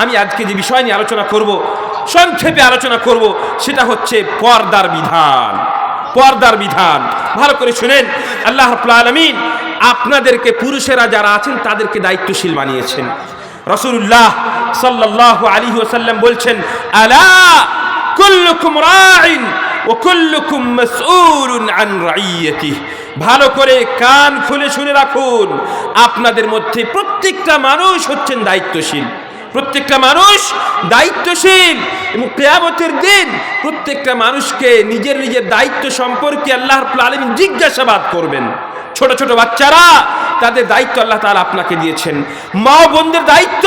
আমি আজকে যে বিষয় নিয়ে আলোচনা করব, সংক্ষেপে আলোচনা করব, সেটা হচ্ছে পর্দার বিধান। পর্দার বিধান ভালো করে শুনেন। আল্লাহ রাব্বুল আলামিন আপনাদেরকে, পুরুষেরা যারা আছেন তাদেরকে দায়িত্বশীল বানিয়েছেন। রাসূলুল্লাহ সাল্লাল্লাহু আলাইহি ওয়াসাল্লাম বলছেন, আলা কুল্লুকুম রাইন ওয়া কুল্লুকুম মাসউলুন আন রাইয়াতিহি। ভালো করে কান খুলে শুনে রাখুন, আপনাদের মধ্যে প্রত্যেকটা মানুষ হচ্ছেন দায়িত্বশীল। প্রত্যেকটা মানুষ দায়িত্বশীল এবং কিয়ামতের দিন প্রত্যেকটা মানুষকে নিজের নিজের দায়িত্ব সম্পর্কে আল্লাহ রাব্বুল আলামিন জিজ্ঞাসাবাদ করবেন। ছোট ছোট বাচ্চারা, তাদের দায়িত্ব আল্লাহ তাআলা আপনাকে দিয়েছেন। মা বোনদের দায়িত্ব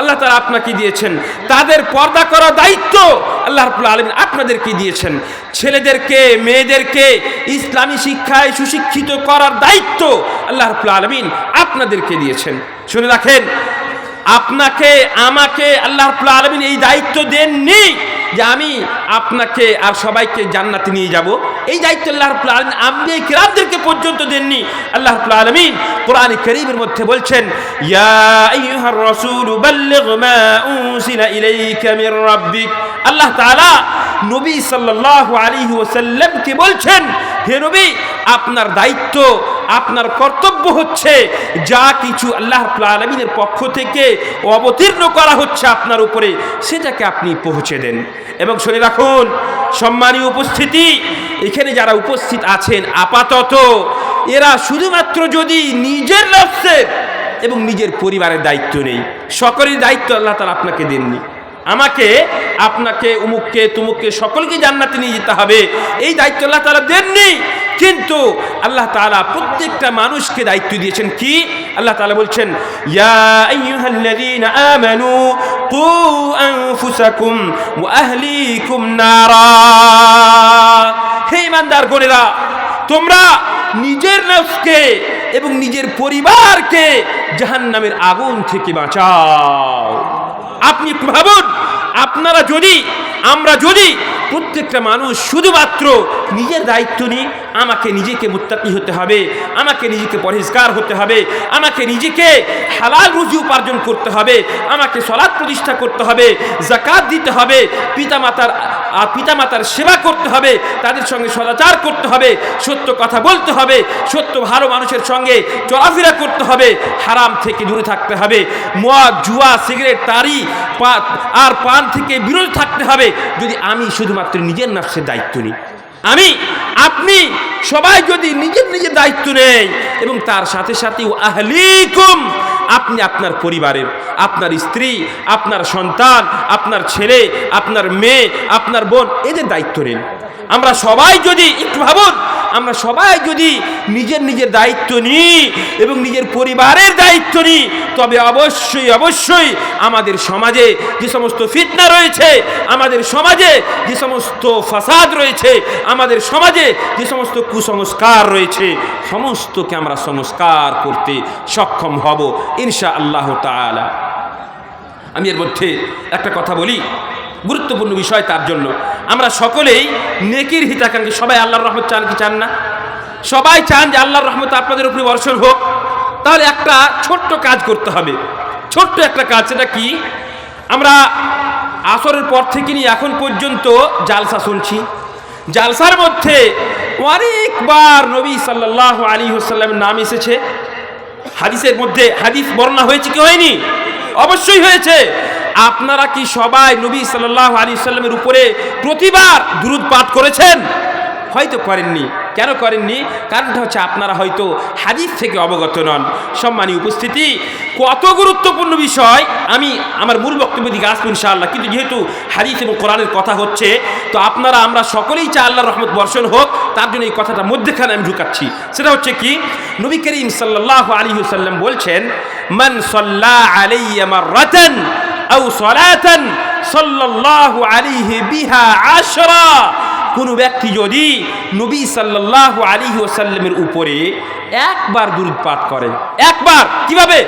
আল্লাহ তাআলা আপনাকে দিয়েছেন। তাদের পর্দা করার দায়িত্ব আল্লাহ রাব্বুল আলামিন আপনাদেরকে দিয়েছেন। ছেলেদেরকে, মেয়েদেরকে ইসলামী শিক্ষায় সুশিক্ষিত করার দায়িত্ব আল্লাহ রাব্বুল আলামিন আপনাদেরকে দিয়েছেন। শুনে রাখেন, আপনাকে আমাকে আল্লাহ রাব্বুল আলামিন এই দায়িত্ব দেননি যে আমি আপনাকে আর সবাইকে জান্নাতে নিয়ে যাব। এই দায়িত্ব আল্লাহ রাব্বুল আলামিন আম্বিয়া কিরামদেরকে পর্যন্ত দেননি। আল্লাহ রাব্বুল আলামিন কোরআন কারীমের মধ্যে বলছেন, ইয়া আইয়ুহার রাসূলু বাল্লিগ মা উনজিলা ইলাইকা মির রাব্বিক। আল্লাহ তাআলা নবী সাল্লাল্লাহু আলাইহি ওয়াসাল্লামকে বলছেন, হে নবী, আপনার দায়িত্ব, আপনার কর্তব্য হচ্ছে যা কিছু আল্লাহ রাব্বুল আলামিনের পক্ষ থেকে অবতীর্ণ করা হচ্ছে আপনার উপরে, সেটাকে আপনি পৌঁছে দেন। এবং শুনে রাখুন সম্মানীয় উপস্থিতি, এখানে যারা উপস্থিত আছেন আপাতত, এরা শুধুমাত্র যদি নিজের নফসের এবং নিজের পরিবারের দায়িত্ব নেই, সকলের দায়িত্ব আল্লাহ তাআলা আপনাকে দেননি। আমাকে, আপনাকে, উমুককে, তুমুককে, সকলকে জান্নাতে নিয়ে যেতে হবে, এই দায়িত্ব আল্লাহ তাআলা দেননি। কিন্তু আল্লাহ তাআলা প্রত্যেকটা মানুষকে দায়িত্ব দিয়েছেন। কি? আল্লাহ তাআলা বলছেন, ইয়া আইয়ুহাল্লাযীনা আমানু কু আনফুসাকুম ওয়া আহলিকুম নারা। হে ঈমানদারগণেরা, তোমরা নিজের নফসকে এবং নিজের পরিবারকে জাহান্নামের আগুন থেকে বাঁচাও। আপনি ভাবুন, আপনারা যদি, আমরা যদি প্রত্যেকটা মানুষ শুধুমাত্র নিজের দায়িত্ব নিই, আমাকে নিজেকে মুত্তাকি হতে হবে, আমাকে নিজেকে পরহেজগার হতে হবে, আমাকে নিজেকে হালাল রুজি উপার্জন করতে হবে, আমাকে সালাত প্রতিষ্ঠা করতে হবে, যাকাত দিতে হবে, পিতামাতার সেবা করতে হবে, তাদের সঙ্গে সদাচার করতে হবে, সত্য কথা বলতে হবে, সত্য ভালো মানুষের সঙ্গে চলাফেরা করতে হবে, হারাম থেকে দূরে থাকতে হবে, মদ, জুয়া, সিগারেট, তারি আর পান থেকে বিরত থাকতে হবে। যদি আমি শুধুমাত্র নিজের নফসের দায়িত্ব নিই, আমি, আপনি সবাই যদি নিজের নিজের দায়িত্ব নেই এবং তার সাথে সাথে আহলিকুম, আপনি আপনার পরিবারের, আপনার স্ত্রী, আপনার সন্তান, আপনার ছেলে, আপনার মেয়ে, আপনার বোন, এদের দায়িত্ব নেন। আমরা সবাই যদি, একটু ভাবুন, আমরা সবাই যদি নিজের নিজের দায়িত্ব নিই এবং নিজের পরিবারের দায়িত্ব নিই, তবে অবশ্যই অবশ্যই আমাদের সমাজে যে সমস্ত ফিতনা রয়েছে, আমাদের সমাজে যে সমস্ত ফাসাদ রয়েছে, আমাদের সমাজে যে সমস্ত কুসংস্কার রয়েছে, সমস্তকে আমরা সংস্কার করতে সক্ষম হব ইনশাআল্লাহ তাআলা। আমি এর মধ্যে একটা কথা বলি, গুরুত্বপূর্ণ বিষয়, তার জন্য আমরা সকলেই নেকির হিতাকাঙ্ক্ষী। সবাই আল্লাহর রহমত চান কি চান না? সবাই চান যে আল্লাহর রহমত আপনাদের উপরে বর্ষণ হোক। তাহলে একটা ছোট্ট কাজ করতে হবে, ছোট্ট একটা কাজ। সেটা কি? আমরা আসরের পর থেকে নিয়ে এখন পর্যন্ত জালসা শুনছি। জালসার মধ্যে অনেকবার নবী সাল্লাল্লাহু আলাইহি ওয়াসাল্লামের নাম এসেছে। হাদিসের মধ্যে হাদিস বর্ণনা হয়েছে কি হয়নি? অবশ্যই হয়েছে। আপনারা কি সবাই নবী সাল্লাল্লাহু আলাইহি ওয়াসাল্লামের উপরে প্রতিবার দুরূদ পাঠ করেছেন? হয়তো করেননি। কেন করেননি? কারণটা হচ্ছে আপনারা হয়তো হাদিস থেকে অবগত নন। সম্মানীয় উপস্থিতি, কত গুরুত্বপূর্ণ বিষয় আমি আমার মূল বক্তব্য দিকে আসবো ইনশাআল্লাহ, কিন্তু যেহেতু হাদিস এবং কোরআনের কথা হচ্ছে, তো আপনারা, আমরা সকলেই চাই আল্লাহর রহমত বর্ষণ হোক, তার জন্য এই কথাটা মধ্যখানে আমি ঢুকাচ্ছি। সেটা হচ্ছে কি, নবী করিম সাল্লাল্লাহু আলাইহি ওয়াসাল্লাম বলছেন, মান সাল্লা আলাইয়া মাররাতান আও সালাতান সাল্লাল্লাহু আলাইহি বিহা আশরা। কোনো ব্যক্তি যদি নবী সাল্লাল্লাহু আলাইহি ওয়াসাল্লামের উপরে একবার দুরূদ পাঠ করেন, একবার, কিভাবে?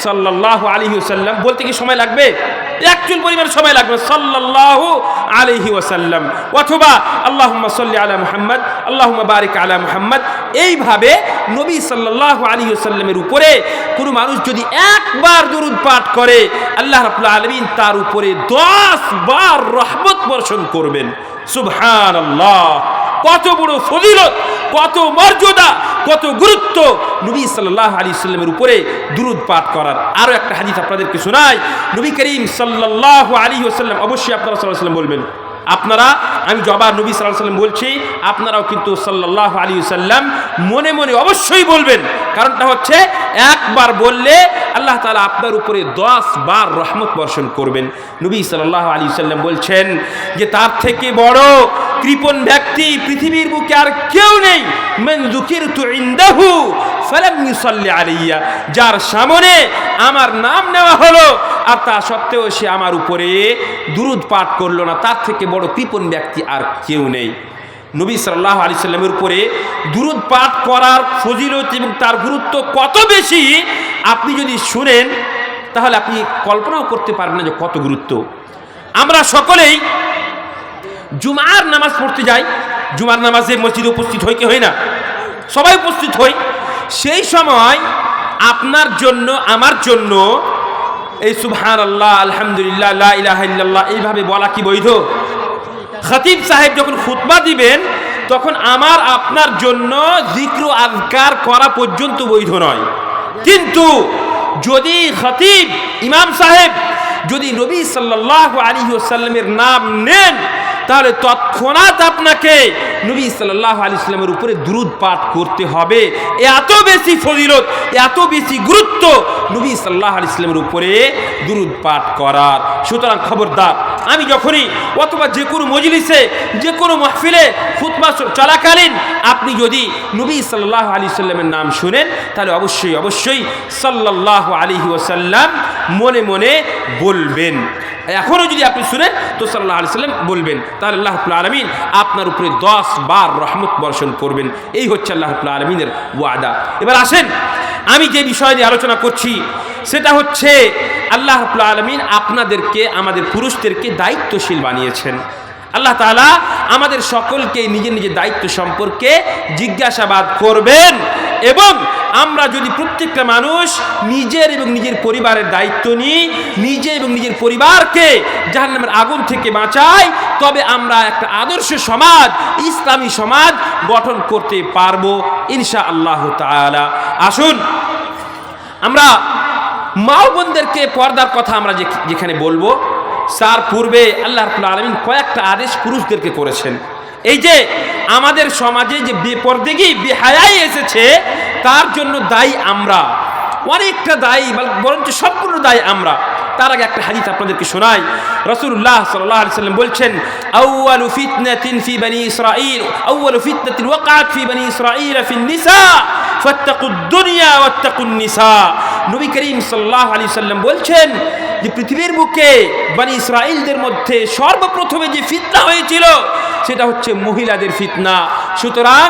সাল্লাল্লাহু আলাইহি ওয়াসাল্লাম বলতে কি সময় লাগবে? এক চুল পরিমাণ সময় লাগবে সাল্লাল্লাহু আলাইহি ওয়াসাল্লাম, অথবা আল্লাহুম্মা সাল্লি আলা মুহাম্মদ আল্লাহুম্মা বারিক আলা মুহাম্মদ। এইভাবে নবী সাল্লাল্লাহু আলাইহি ওয়াসাল্লামের উপরে কোনো মানুষ যদি একবার দরুদ পাঠ করে, আল্লাহ রাব্বুল আলামিন তার উপরে 10 বার রহমত বর্ষণ করবেন। সুবহানাল্লাহ! কত বড় ফজিলত, কত মর্যাদা, কত গুরুত্ব নবী সাল্লাল্লাহু আলাইহি ওয়াসাল্লামের উপরে দুরূদ পাঠ করার। আরো একটা হাদিস আপনাদেরকে শোনাই। নবী করিম সাল্লাল্লাহু আলাইহি ওয়াসাল্লাম, অবশ্যই আপনারা সাল্লাল্লাহু আলাইহি ওয়াসাল্লাম বলবেন। আপনারা, আমি জবাব নবী সাল্লাল্লাহু আলাইহি ওয়াসাল্লাম বলছি, আপনারাও কিন্তু সাল্লাল্লাহু আলাইহি ওয়াসাল্লাম মনে মনে অবশ্যই বলবেন। কারণটা হচ্ছে, একবার বললে আল্লাহ তাআলা আপনার উপরে 10 বার রহমত বর্ষণ করবেন। নবী সাল্লাল্লাহু আলাইহি ওয়াসাল্লাম বলছেন যে তার থেকে বড় কৃপণ ব্যক্তি পৃথিবীর বুকে আর কেউ নেই। মান যুকিরতু ইনদাহু ফালাম ইউসাল্লি আলাইয়া, যার সামনে আমার নাম নেওয়া হলো আর তা সত্ত্বেও সে আমার উপরে দুরূদ পাঠ করলো না, তার থেকে বড় কৃপণ ব্যক্তি আর কেউ নেই। নবী সাল্লাল্লাহু আলাইহি সাল্লামের উপরে দুরূদ পাঠ করার ফজিলত এবং তার গুরুত্ব কত বেশি আপনি যদি শুনেন তাহলে আপনি কল্পনাও করতে পারবেন না যে কত গুরুত্ব। আমরা সকলেই জুমার নামাজ পড়তে যাই, জুমার নামাজে মসজিদে উপস্থিত হই কি হয় না? সবাই উপস্থিত হই। সেই সময় আপনার জন্য, আমার জন্য এই সুবহানাল্লাহ, আলহামদুলিল্লাহ, লা ইলাহা ইল্লাল্লাহ এইভাবে বলা কি বৈধ? খতিব সাহেব যখন খুতবা দিবেন তখন আমার আপনার জন্য জিক্র আজকার করা পর্যন্ত বৈধ নয়। কিন্তু যদি খতিব, ইমাম সাহেব যদি নবী সাল্লাল্লাহু আলাইহি ওয়াসাল্লামের নাম নেন, তাহলে তৎক্ষণাৎ আপনাকে নবী সাল্লাল্লাহু আলাইহি ওয়াসাল্লামের উপরে দুরূদ পাঠ করতে হবে। এত বেশি ফজিলত, এত বেশি গুরুত্ব নবী সাল্লাল্লাহু আলাইহি ওয়াসাল্লামের উপরে দুরূদ পাঠ করার। সুতরাং খবরদার, আমি যখনই অথবা যে কোনো মজলিসে, যে কোনো মাহফিলে খুতবা চলাকালীন আপনি যদি নবী সাল্লাল্লাহু আলাইহি ওয়াসাল্লামের নাম শুনেন, তাহলে অবশ্যই অবশ্যই সাল্লাল্লাহু আলাইহি ওয়াসাল্লাম মনে মনে বলবেন। এখনও যদি আপনি শুনেন তো সাল্লাল্লাহু আলাইহি ওয়াসাল্লাম বলবেন, তাহলে আল্লাহ রাব্বুল আলামিন আপনার উপরে 10 বার রহমত বর্ষণ করবেন। এই হচ্ছে আল্লাহ রাব্বুল আলামিনের ওয়াদা। এবার আসেন, আমি যে বিষয় নিয়ে আলোচনা করছি সেটা হচ্ছে আল্লাহ রাব্বুল আলামিন আপনাদেরকে, আমাদের পুরুষদেরকে দায়িত্বশীল বানিয়েছেন। আল্লাহ তাআলা আমাদের সকলকে নিজের নিজের দায়িত্ব সম্পর্কে জিজ্ঞাসাবাদ করবেন, এবং আমরা যদি প্রত্যেকটা মানুষ নিজের এবং নিজের পরিবারের দায়িত্ব নিই, নিজে এবং নিজের পরিবারকে জাহান্নামের আগুন থেকে বাঁচাই, তবে আমরা একটা আদর্শ সমাজ, ইসলামী সমাজ গঠন করতে পারবো ইনশাআল্লাহ তাআলা। আসুন, আমরা মা বোনদেরকে পর্দার কথা আমরা যেখানে বলবো, তার পূর্বে আল্লাহ রাব্বুল আলামিন কয়েকটা আদেশ পুরুষদেরকে করেছেন। এই যে আমাদের সমাজে যে বেপরদেগি, বেহায়াই এসেছে, তার জন্য দায়ী আমরা, অনেকটা দায়ী, বরঞ্চ সম্পূর্ণ দায়ী আমরা। তার আগে একটা হাদিস আপনাদেরকে শোনাই। রাসূলুল্লাহ সাল্লাল্লাহু আলাইহি ওয়াসাল্লাম বলছেন, আউয়ালু ফিতনাতিন ফি বনি ইসরাঈল, আউয়ালু ফিতনাতিন ওয়াকাআত ফি বনি ইসরাঈল ফিন নিসা ফাত্তাকুদ দুনিয়া ওয়াত্তাকুন নিসা। নবী করিম সাল্লাল্লাহু আলাইহি ওয়াসাল্লাম বলছেন যে পৃথিবীর বুকে বনি ইসরাঈলদের মধ্যে সর্বপ্রথমে যে ফিতনা হয়েছিল সেটা হচ্ছে মহিলাদের ফিতনা। সুতরাং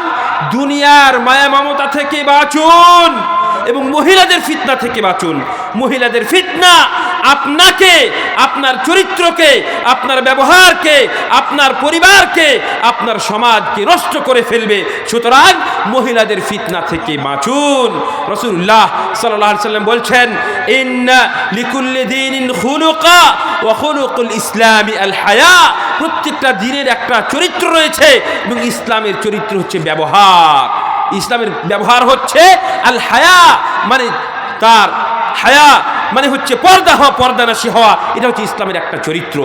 দুনিয়ার মায়া মমতা থেকে বাঁচুন এবং মহিলাদের ফিতনা থেকে বাঁচুন। মহিলাদের ফিতনা আপনাকে, আপনার চরিত্রকে, আপনার ব্যবহারকে, আপনার পরিবারকে, আপনার সমাজকে নষ্ট করে ফেলবে। সুতরাং মহিলাদের ফিতনা থেকে বাঁচুন। রাসূলুল্লাহ সাল্লাল্লাহু আলাইহি ওয়াসাল্লাম বলছেন, ইন্না লিকুল্লি দীনিন খুলুকা ওয়া খুলুকুল ইসলামি আল হায়া। প্রত্যেকটা দিনের একটা চরিত্র রয়েছে এবং ইসলামের চরিত্র হচ্ছে ব্যবহার। ইসলামের ব্যবহার হচ্ছে আল হায়া, মানে তার হায়া মানে হচ্ছে পর্দা হওয়া, পর্দানাশী হওয়া। এটা হচ্ছে ইসলামের একটা চরিত্র।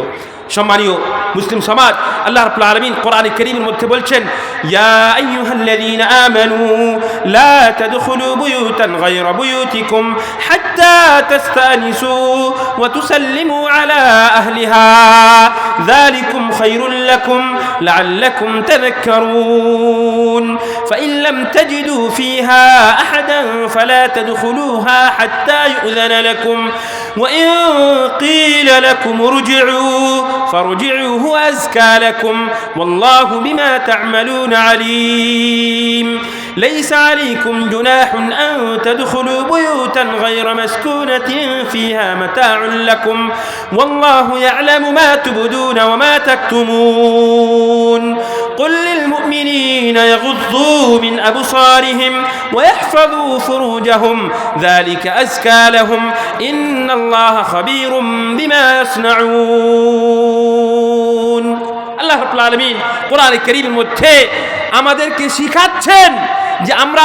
সম্মানীয় মুসলিম সমাজ, আল্লাহ রাব্বুল আলামিন কোরআনে কারীমের মধ্যে বলছেন, ইয়া আইয়ুহাল্লাযীনা আমানু লা তাদখুলু বুয়ুতান গায়রা বুয়ুতিকুম হাত্তা তাস্তানিসু ওয়া তুসাল্লিমু আলা আহলিহা যালিকুম খায়রুল লাকুম লাআল্লাকুম তাযাক্কারুন ফাইন লাম তাজিদু ফিহা আহাদান ফালা তাদখুলুহা হাত্তা ইউযানা লাকুম وإن قيل لكم ارجعوا فارجعوا هو أزكى لكم والله بما تعملون عليم ليس عليكم جناح أن تدخلوا بيوتا غير مسكونة فيها متاع لكم والله يعلم ما تبدون وما تكتمون قل للمؤمنين يغضوا من أبصارهم ويحفظوا فروجهم ذلك أزكى لهم إن الله خبير بما يصنعون الله رب العالمين قرآن الكريم মধ্যে আমাদেরকে শিখাচ্ছেন যে আমরা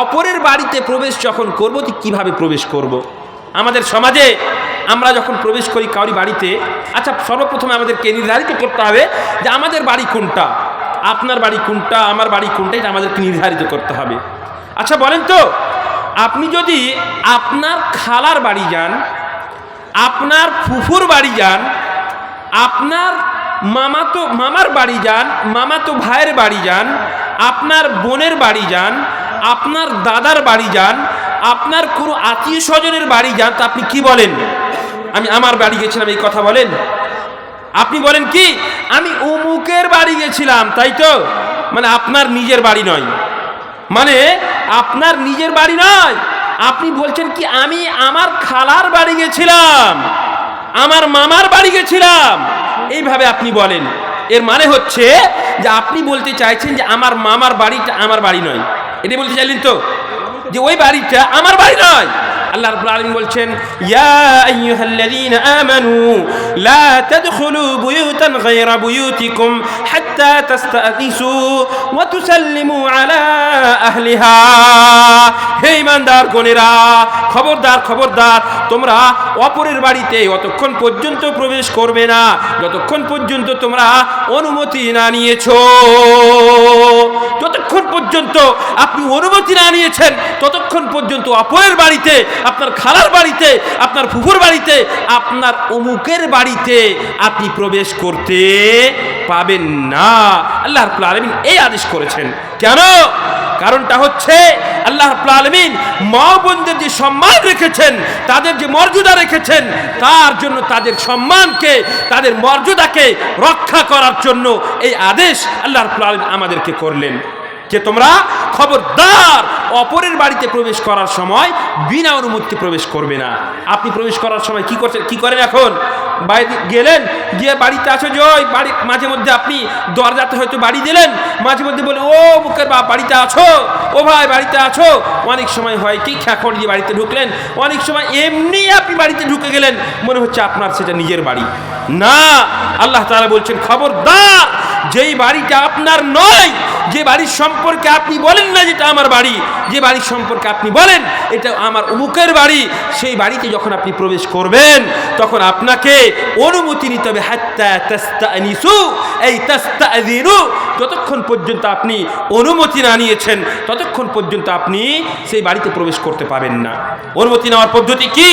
অপরের বাড়িতে প্রবেশ যখন করব ঠিক কিভাবে প্রবেশ করব। আমাদের সমাজে আমরা যখন প্রবেশ করি কাউরি বাড়িতে, আচ্ছা সর্বপ্রথমে আমাদেরকে নির্ধারিত করতে হবে যে আমাদের বাড়ি কোনটা, আপনার বাড়ি কোনটা, আমার বাড়ি কোনটা, এটা আমাদেরকে নির্ধারিত করতে হবে। আচ্ছা বলেন তো, আপনি যদি আপনার খালার বাড়ি যান, আপনার ফুফুর বাড়ি যান, আপনার মামার বাড়ি যান, মামাতো ভাইয়ের বাড়ি যান, আপনার বোনের বাড়ি যান, আপনার দাদার বাড়ি যান, আপনার কোনো আত্মীয় স্বজনের বাড়ি যান, তো আপনি কি বলেন? আমি আমার বাড়ি গেছিলাম, এই কথা বলেন? আপনি বলেন কি আমি অমুকের বাড়ি গেছিলাম, তাই তো? মানে আপনার নিজের বাড়ি নয়, মানে আপনার নিজের বাড়ি নয়, আপনি বলছেন কি আমি আমার খালার বাড়ি গেছিলাম, আমার মামার বাড়ি গেছিলাম, এইভাবে আপনি বলেন। এর মানে হচ্ছে যে আপনি বলতে চাইছেন যে আমার মামার বাড়িটা আমার বাড়ি নয়, এটাই বলতে চাইলেন তো, যে ওই বাড়িটা আমার বাড়ি নয়। আল্লাহ রাব্বুল আলামিন বলছেন ইয়া আইয়ুহাল্লাযীনা আমানু লা তাদখুলু বুয়ুতান গায়রা বুয়ুতিকুম হাত্তা তাস্তানিসু ওয়া তুসাল্লিমু আলা আহলিহা। হে ঈমানদার গণেরা, খবরদার খবরদার, তোমরা অপরের বাড়িতে অতক্ষণ পর্যন্ত প্রবেশ করবে না যতক্ষণ পর্যন্ত তোমরা অনুমতি না নিয়েছো। যতক্ষণ পর্যন্ত আপনি অনুমতি না নিয়েছেন ততক্ষণ পর্যন্ত অপরের বাড়িতে, আপনার খালার বাড়িতে, আপনার ফুফুর বাড়িতে, আপনার অমুকের বাড়িতে আপনি প্রবেশ করতে পাবেন না। আল্লাহ রাব্বুল আলামিন এই আদেশ করেছেন। কেন? কারণটা হচ্ছে আল্লাহ রাব্বুল আলামিন মা বোনদের যে সম্মান রেখেছেন, তাদের যে মর্যাদা রেখেছেন, তার জন্য তাদের সম্মানকে, তাদের মর্যাদাকে রক্ষা করার জন্য এই আদেশ আল্লাহ রাব্বুল আলামিন আমাদেরকে করলেন যে তোমরা খবরদার অপরের বাড়িতে প্রবেশ করার সময় বিনা অনুমতিতে প্রবেশ করবে না। আপনি প্রবেশ করার সময় কি করেন? এখন বাইরে গেলেন, গিয়ে বাড়িতে আছো জয়, বাড়ি মাঝে মধ্যে আপনি দরজাতে হয়তো বাড়ি দিলেন, মাঝে মধ্যে বলে ও মুখের বাপ বাড়িতে আছো, ও ভাই বাড়িতে আছো। অনেক সময় হয় কি খ্যাখড় দিয়ে বাড়িতে ঢুকলেন, অনেক সময় এমনি আপনি বাড়িতে ঢুকে গেলেন, মনে হচ্ছে আপনার সেটা নিজের বাড়ি না। আল্লাহ তাআলা বলছেন খবরদার, যেই বাড়িটা আপনার নয়, যে বাড়ির সম্পর্কে আপনি বলেন না যেটা আমার বাড়ি, যে বাড়ির সম্পর্কে আপনি বলেন এটা আমার অমুকের বাড়ি, সেই বাড়িতে যখন আপনি প্রবেশ করবেন তখন আপনাকে অনুমতি নিতে হবে। হাত্তা তাস্তানিসু এই তাস্তাযিনু, যতক্ষণ পর্যন্ত আপনি অনুমতি না নিয়েছেন ততক্ষণ পর্যন্ত আপনি সেই বাড়িতে প্রবেশ করতে পারেন না। অনুমতি নেওয়ার পদ্ধতি কি?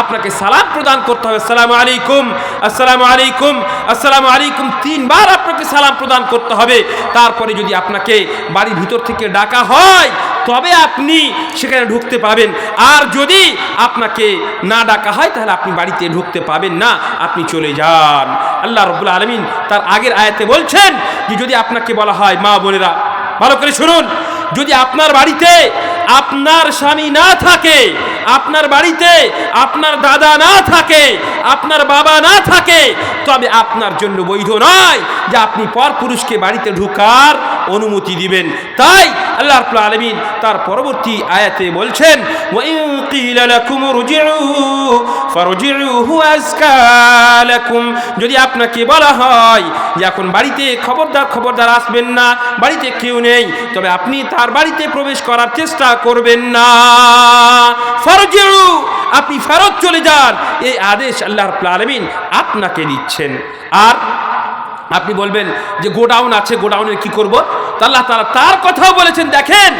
আপনাকে সালাম প্রদান করতে হবে, আসসালামু আলাইকুম, আসসালামু আলাইকুম, আসসালামু আলাইকুম, 3 বার আপনাকে সালাম প্রদান করতে হবে। তারপরে যদি আপনাকে বাড়ির ভিতর থেকে ডাকা হয় তবে আপনি সেখানে ঢুকতে পাবেন, আর যদি আপনাকে না ডাকা হয় তাহলে আপনি বাড়িতে ঢুকতে পাবেন না, আপনি চলে যান। আল্লাহ রাব্বুল আলামিন তার আগের আয়াতে বলছেন যে যদি আপনাকে বলা হয়, মা বোনেরা ভালো করে শুনুন, যদি আপনার বাড়িতে আপনার স্বামী না থাকে, আপনার বাড়িতে আপনার দাদা না থাকে, আপনার বাবা না থাকে, তবে আপনার জন্য বৈধ নয় যে আপনি পরপুরুষকে বাড়িতে ঢোকার অনুমতি দিবেন। তাই আল্লাহ রাব্বুল আলামিন তার পরবর্তী আয়াতে বলছেন ওয়া ইন কিলা লাকুম রুজিউ ফারজিউ হুয়া আযকা লাকুম, যদি আপনাকে বলা হয় যে এখন বাড়িতে খবরদার আসবেন না, বাড়িতে কেউ নেই, তবে আপনি তার বাড়িতে প্রবেশ করার চেষ্টা করবেন না। ফারজিউ, আপনি ফেরত চলে যান, এই আদেশ আল্লাহ রাব্বুল আলামিন আপনাকে দিচ্ছেন। আর আপনি বলবেন যে গোডাউন আছে, গোডাউনের কি করব? আল্লাহ তাআলা তার কথাও বলেছেন। দেখেন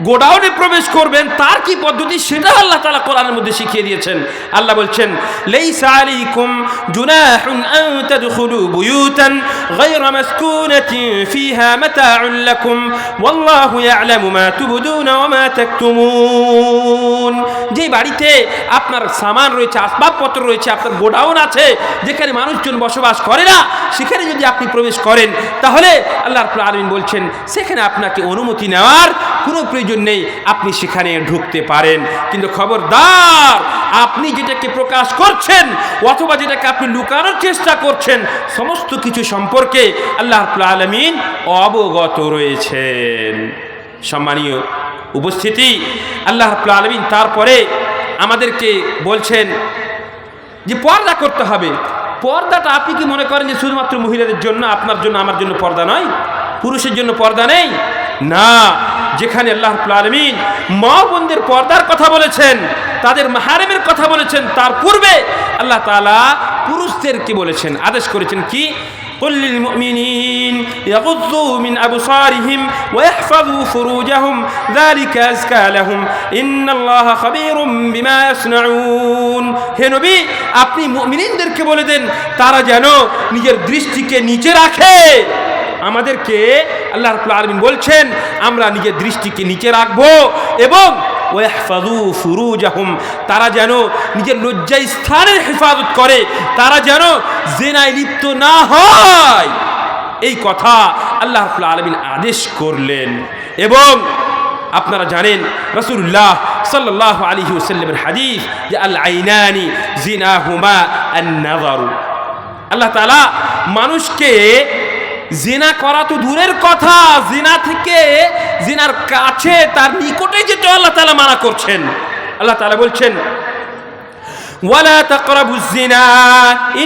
গোডাউনে প্রবেশ করবেন তার কি পদ্ধতি সেটা আল্লাহ তাআলা কোরআনের মধ্যে শিখিয়ে দিয়েছেন। আল্লাহ বলছেন লাইসা আলাইকুম জুনাহুন আন তাদখুলু বুয়ুতান গায়রা মাসকুনাতিন ফিহা মাতাউন লাকুম ওয়াল্লাহু ইয়ালামু মা তুবদুনা ওয়া মা তাকতুমুন। যে বাড়িতে আপনার সামান রয়েছে, আসবাবপত্র রয়েছে, আপনার গোডাউন আছে, যেখানে মানুষজন বসবাস করে না, সেখানে যদি আপনি প্রবেশ করেন তাহলে আল্লাহ রাব্বুল আলামিন বলছেন সেখানে আপনাকে অনুমতি নেওয়ার কোনো প্রয়োজন নেই, আপনি সেখানে ঢুকতে পারেন। কিন্তু খবরদার, আপনি যেটাকে প্রকাশ করছেন অথবা যেটাকে আপনি লুকানোর চেষ্টা করছেন সমস্ত কিছু সম্পর্কে আল্লাহ রাব্বুল আলামিন অবগত রয়েছেন। সম্মানীয় উপস্থিতি, আল্লাহ রাব্বুল আলামিন তারপরে আমাদেরকে বলছেন যে পর্দা করতে হবে। পর্দাটা আপনি কি মনে করেন যে শুধুমাত্র মহিলাদের জন্য, আপনার জন্য, আমার জন্য পর্দা নয়? পুরুষের জন্য পর্দা নেই? না, যেখানে আল্লাহ রাব্বুল আলামিন মা বোনদের পর্দার কথা বলেছেন, তাদের মাহারেমের কথা বলেছেন, তার পূর্বে আল্লাহ তাআলা পুরুষদেরকে বলেছেন, আদেশ করেছেন কি قل للمؤمنين يغضوا من أبصارهم ويحفظوا فروجهم ذلك أزكى لهم إن الله خبير بما يصنعون। হে নবী, আপনি মুমিনদেরকে বলে দেন তারা যেন নিজের দৃষ্টিকে নিচে রাখে। আমাদেরকে আল্লাহ রাব্বুল আলামিন বলছেন আমরা নিজের দৃষ্টিকে নিচে রাখবো এবং ওয়াহফাযু ফুরুজাহুম, তারা যেন নিজের লজ্জা স্থানের হেফাজত করে, তারা যেন জিনায় লিপ্ত না হয়, এই কথা আল্লাহ রাব্বুল আলামিন আদেশ করলেন। এবং আপনারা জানেন রাসূলুল্লাহ সাল্লাল্লাহু আলাইহি ওয়াসাল্লামের হাদিস যে আল আইনানি জিনাহুমা আন-নাযারু। আল্লাহ তাআলা মানুষকে জিনা করা তো দূরের কথা, জিনা থেকে, জিনার কাছে, তার নিকটে যেতে আল্লাহ তাআলা মানা করছেন। আল্লাহ তাআলা বলছেন ওয়ালা তাকরাবুজ জিনা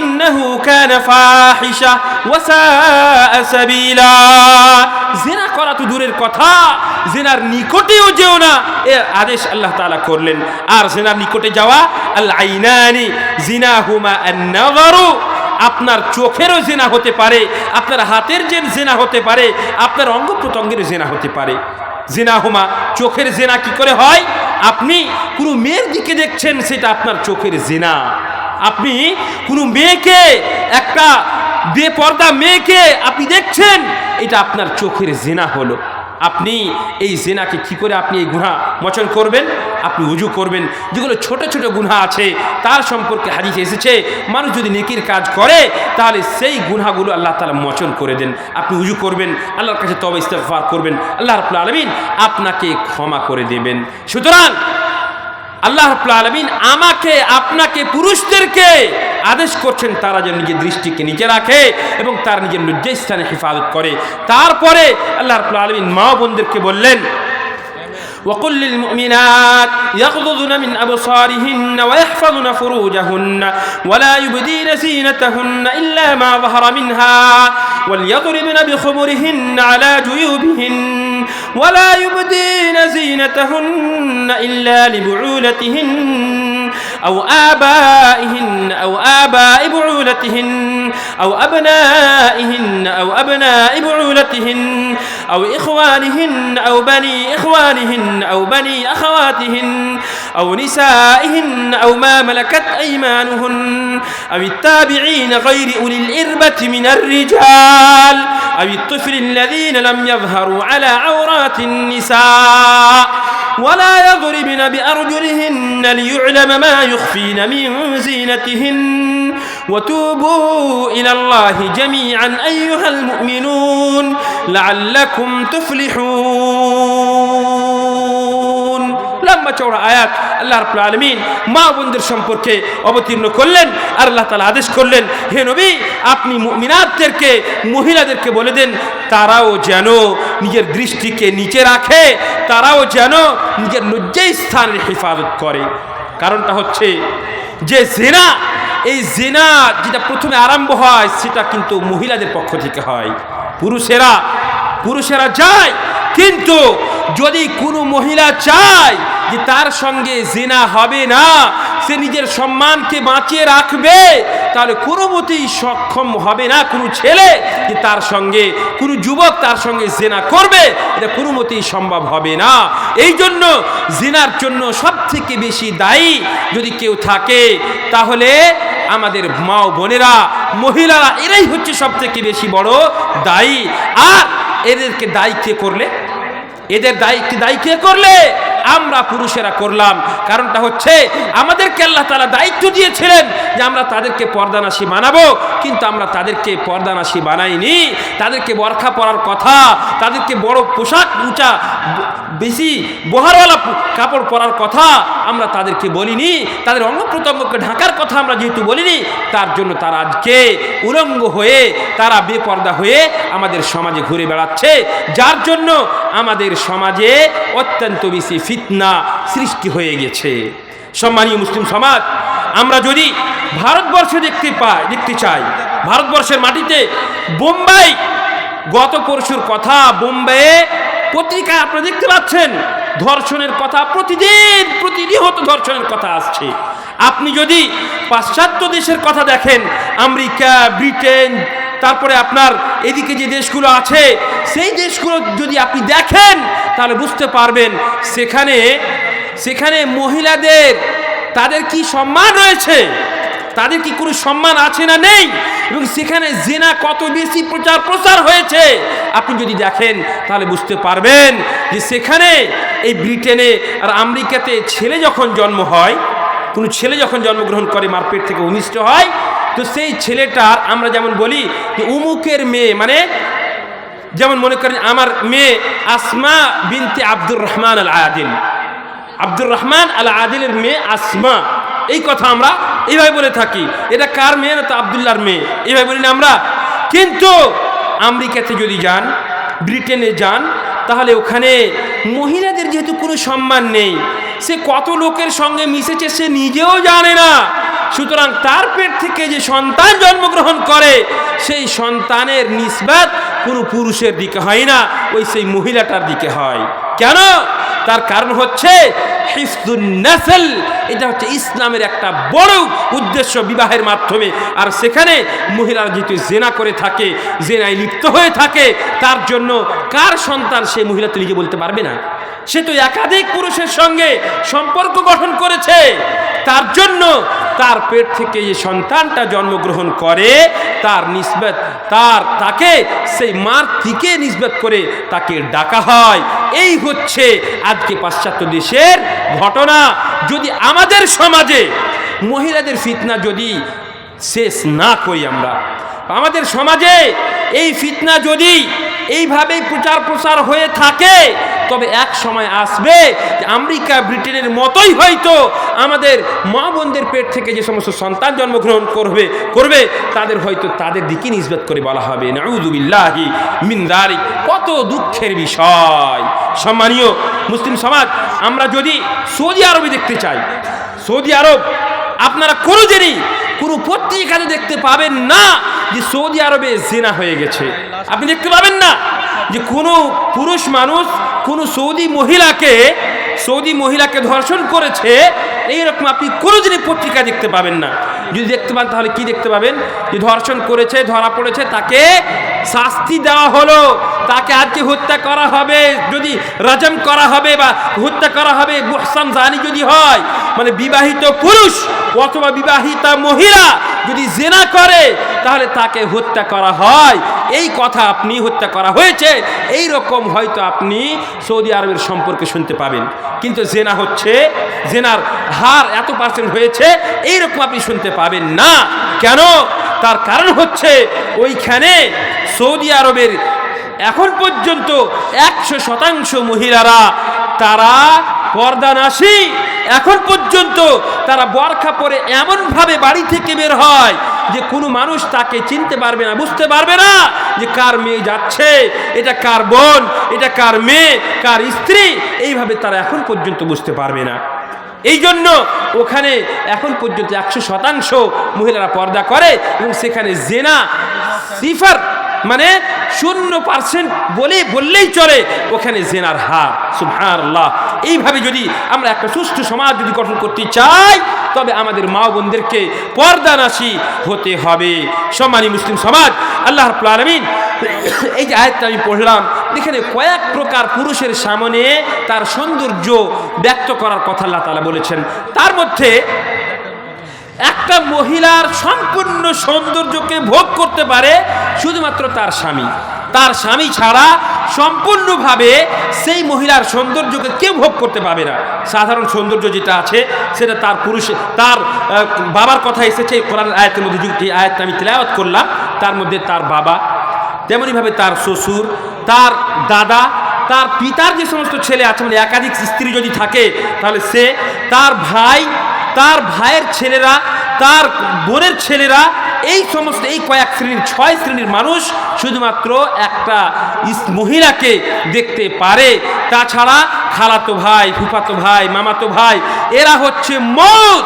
ইন্নাহু কানা ফাহিশা ওয়া সাআ সাবিলা। জিনা করা তো দূরের কথা, জিনার নিকটেও যেও না, এর আদেশ আল্লাহ তাআলা করলেন। আর জিনার নিকটে যাওয়া, আল আইনানি জিনাহুমা আন-নাযারু, আপনার চোখেরও জেনা হতে পারে, আপনার হাতের যে জেনা হতে পারে, আপনার অঙ্গ প্রত্যঙ্গের জেনা হতে পারে। জেনা হুমা, চোখের জেনা কি করে হয়? আপনি কোনো মেয়ের দিকে দেখছেন, সেটা আপনার চোখের জেনা। আপনি কোনো মেয়েকে, একটা বেপর্দা মেয়েকে আপনি দেখছেন, এটা আপনার চোখের জেনা হলো। আপনি এই জেনাকে কি করে আপনি এই গুনাহ মোচন করবেন? আপনি উজু করবেন। যেগুলো ছোট ছোট গুনাহ আছে তার সম্পর্কে হাদিসে এসেছে, মানুষ যদি নেকির কাজ করে তাহলে সেই গুনাহগুলো আল্লাহ তাআলা মোচন করে দেন। আপনি উজু করবেন, আল্লাহর কাছে তওবা ইস্তিগফার করবেন, আল্লাহ রাব্বুল আলামিন আপনাকে ক্ষমা করে দেবেন। সুতরাং আল্লাহ রাব্বুল আলামিন আমাকে, আপনাকে, পুরুষদেরকে আদেশ করছেন তারা যেন নিজের দৃষ্টিকে নিচে রাখে এবং তার নিজের লজ্জাস্থানে হেফাজত করে। তারপরে আল্লাহ রাব্বুল আলামিন মা বোনদেরকে বললেন وقل للمؤمنات يغضضن من أبصارهن ويحفظن فروجهن ولا يبدين زينتهن إلا ما ظهر منها وليضربن بخمرهن على جيوبهن ولا يبدين زينتهن إلا لبعولتهن أو آبائهن أو آباء بعولتهن أو أبنائهن أو أبناء بعولتهن أو إخوانهن أو بني إخوانهن أو بني أخواتهن أو نسائهن أو ما ملكت أيمانهن أو التابعين غير أولي الإربة من الرجال أو الطفل الذين لم يظهروا على عورات النساء ولا يضربن بأرجلهن ليعلم ما يخفين من زينتهن وتوبوا إلى الله جميعا أيها المؤمنون لعلكم تفلحون। লম্বা চওড়া আয়াত আল্লাহ রাব্বুল আলামিন মা বোনদের সম্পর্কে অবতীর্ণ করলেন। আর আল্লাহ তাআলা আদেশ করলেন, হে নবী, আপনি মুমিনাতদেরকে, মহিলাদেরকে বলে দেন তারাও যেন নিজের দৃষ্টিকে নিচে রাখে, তারাও যেন নিজের লজ্জাস্থানের হেফাজত করে। কারণটা হচ্ছে যে জিনা, এই জিনা যেটা প্রথমে আরম্ভ হয় সেটা কিন্তু মহিলাদের পক্ষ থেকে হয়। পুরুষেরা যায়, কিন্তু যদি কোনো মহিলা চায় যে তার সঙ্গে জিনা হবে না, সে নিজের সম্মানকে বাঁচিয়ে রাখবে, তাহলে কোনো মতেই সক্ষম হবে না কোনো ছেলে যে তার সঙ্গে, কোনো যুবক তার সঙ্গে জিনা করবে, এটা কোনো মতেই সম্ভব হবে না। এই জন্য জিনার জন্য সব থেকে বেশি দায়ী যদি কেউ থাকে, তাহলে আমাদের মা ও বোনেরা, মহিলারা, এরাই হচ্ছে সব থেকে বেশি বড় দায়ী। আর এদেরকে দায়ী কে করলে? এদের দায়ী কে করলে? আমরা পুরুষেরা করলাম। কারণটা হচ্ছে আমাদেরকে আল্লাহ তাআলা দায়িত্ব দিয়েছিলেন যে আমরা তাদেরকে পর্দানাশী বানাবো, কিন্তু আমরা তাদেরকে পর্দানাশী বানাইনি। তাদেরকে বরখা পরার কথা, তাদেরকে বড় পোশাক, উঁচা বেশি বহারওয়ালা কাপড় পরার কথা আমরা তাদেরকে বলিনি। তাদের অঙ্গ প্রত্যঙ্গকে ঢাকার কথা আমরা যেহেতু বলিনি, তার জন্য তারা আজকে উলঙ্গ হয়ে, তারা বেপর্দা হয়ে আমাদের সমাজে ঘুরে বেড়াচ্ছে, যার জন্য আমাদের সমাজে অত্যন্ত বেশি ফিতনা সৃষ্টি হয়ে গেছে। সম্মানীয় মুসলিম সমাজ, আমরা যদি ভারতবর্ষে দেখতে চাই, ভারতবর্ষের মাটিতে বোম্বাই, গত পরশুর কথা, বোম্বাইয়ে পত্রিকায় আপনারা দেখতে পাচ্ছেন ধর্ষণের কথা, প্রতিনিয়ত ধর্ষণের কথা আসছে। আপনি যদি পাশ্চাত্য দেশের কথা দেখেন, আমেরিকা, ব্রিটেন, তারপরে আপনার এদিকে যে দেশগুলো আছে, সেই দেশগুলো যদি আপনি দেখেন, তাহলে বুঝতে পারবেন সেখানে মহিলাদের, তাদের কি সম্মান রয়েছে, তাদের কি কোনো সম্মান আছে না নেই, এবং সেখানে জিনা কত বেশি প্রচার হয়েছে। আপনি যদি দেখেন তাহলে বুঝতে পারবেন যে সেখানে এই ব্রিটেনে আর আমেরিকাতে ছেলে যখন জন্ম হয়, কোনো ছেলে যখন জন্মগ্রহণ করে, মার পেট থেকে অনিষ্ট হয়, তো সেই ছেলেটার, আমরা যেমন বলি যে উমুকের মেয়ে, মানে যেমন মনে করেন আমার মেয়ে আসমা বিনতে আব্দুর রহমান আল আদিল, আব্দুর রহমান আল আদিলের মেয়ে আসমা, এই কথা আমরা এইভাবে বলে থাকি। এটা কার মেয়ে? না তো আবদুল্লাহর মেয়ে, এইভাবে বলি না আমরা। কিন্তু আমেরিকাতে যদি যান, ব্রিটেনে যান, তাহলে ওখানে মহিলাদের যেহেতু কোনো সম্মান নেই, সে কত লোকের সঙ্গে মিশেছে সে নিজেও জানে না। সুতরাং তার পেট থেকে যে সন্তান জন্মগ্রহণ করে, সেই সন্তানের নিসবত কোনো পুরুষের দিকে হয় না, ওই সেই মহিলাটার দিকে হয়। কেন? তার কারণ হচ্ছে হিফজুন নাসল, এটা হচ্ছে ইসলামের একটা বড় উদ্দেশ্য বিবাহের মাধ্যমে। আর সেখানে মহিলারা যেহেতু জেনা করে থাকে, জেনায় লিপ্ত হয়ে থাকে, তার জন্য কার সন্তান সে মহিলা তো নিজে বলতে পারবে না। সে তো একাধিক পুরুষের সঙ্গে সম্পর্ক গঠন করেছে, তার জন্য তার পেট থেকে যে সন্তানটা জন্মগ্রহণ করে, তার নিসবত, তাকে সেই মার থেকে নিসবত করে তাকে ডাকা হয়। এই হচ্ছে আজকে পাশ্চাত্য দেশের ঘটনা। যদি আমাদের সমাজে মহিলাদের ফিতনা যদি শেষ না করি, আমরা আমাদের সমাজে এই ফিতনা যদি এইভাবেই প্রচার হয়ে থাকে, তবে এক সময় আসবে যে আমেরিকা, ব্রিটেনের মতোই হয়তো আমাদের মা বোনদের পেট থেকে যে সমস্ত সন্তান জন্মগ্রহণ করবে তাদের হয়তো তাদের দিকে নিসবত করে বলা হবে নাউযু বিল্লাহি মিন যালিক। কত দুঃখের বিষয়। সম্মানীয় মুসলিম সমাজ, আমরা যদি সৌদি আরবে দেখতে চাই, সৌদি আরব আপনারা কোনোদিনই কোনো পত্রিকাতে দেখতে পাবেন না যে সৌদি আরবে জিনা হয়ে গেছে। আপনি দেখতে পাবেন না যে কোনো পুরুষ মানুষ কোনো সৌদি মহিলাকে ধর্ষণ করেছে, এইরকম আপনি কোনোদিনই পত্রিকা দেখতে পাবেন না। যদি দেখতে পান তাহলে কি দেখতে পাবেন? যে ধর্ষণ করেছে, ধরা পড়েছে, তাকে শাস্তি দেওয়া হলো, তাকে আজকে হত্যা করা হবে, যদি রাজম করা হবে বা হত্যা করা হবে, মুহসান জানি যদি হয়, মানে বিবাহিত পুরুষ অথবা বিবাহিতা মহিলা যদি জিনা করে, তাহলে তাকে হত্যা করা হয়। এই কথা আপনি হত্যা করা হয়েছে, এই রকম হয়তো আপনি সৌদি আরবের সম্পর্কে শুনতে পাবেন। কিন্তু জেনা হচ্ছে, জেনার হার এত % হয়েছে, এইরকম আপনি শুনতে পাবেন না। কেন? তার কারণ হচ্ছে ওইখানে সৌদি আরবের এখন পর্যন্ত 100% মহিলারা তারা পর্দানাশী। এখন পর্যন্ত তারা বোরকা পরে এমনভাবে বাড়ি থেকে বের হয় যে কোনো মানুষ তাকে চিনতে পারবে না, বুঝতে পারবে না যে কার মেয়ে যাচ্ছে, এটা কার বোন, এটা কার মেয়ে, কার স্ত্রী। এইভাবে তারা এখন পর্যন্ত বুঝতে পারবে না। এই জন্য ওখানে এখন পর্যন্ত 100% মহিলারা পর্দা করে এবং সেখানে জেনা মানে 0% বললেই চলে ওখানে জিনার হার। সুবহানাল্লাহ। এইভাবে যদি আমরা একটা সুষ্ঠু সমাজ যদি গঠন করতে চাই তবে আমাদের মা বোনদেরকে পর্দানাশী হতে হবে। সম্মানী মুসলিম সমাজ, আল্লাহ রাব্বুল আলামিন এই যে আয়াতটা আমি পড়লাম, এখানে কয়েক প্রকার পুরুষের সামনে তার সৌন্দর্য ব্যক্ত করার কথা আল্লাহ তাআলা বলেছেন। তার মধ্যে একটা মহিলার সম্পূর্ণ সৌন্দর্যকে ভোগ করতে পারে শুধুমাত্র তার স্বামী। তার স্বামী ছাড়া সম্পূর্ণভাবে সেই মহিলার সৌন্দর্যকে কেউ ভোগ করতে পারবে না। সাধারণ সৌন্দর্য যেটা আছে সেটা তার তার বাবার কথা এসেছে কোরআন আয়াতের মধ্যে। যে আয়াতটা আমি তিলাওয়াত করলাম তার মধ্যে তার বাবা, তেমনইভাবে তার শ্বশুর, তার দাদা, তার পিতার যে সমস্ত ছেলে আছে, মানে একাধিক স্ত্রী যদি থাকে তাহলে সে, তার ভাই, তার ভাইয়ের ছেলেরা, তার বোনের ছেলেরা, এই সমস্ত এই কয়েক শ্রেণীর 6 শ্রেণীর মানুষ শুধুমাত্র একটা মহিলাকে দেখতে পারে। তাছাড়া খালাতো ভাই, ফুফাতো ভাই, মামাতো ভাই, এরা হচ্ছে মওত।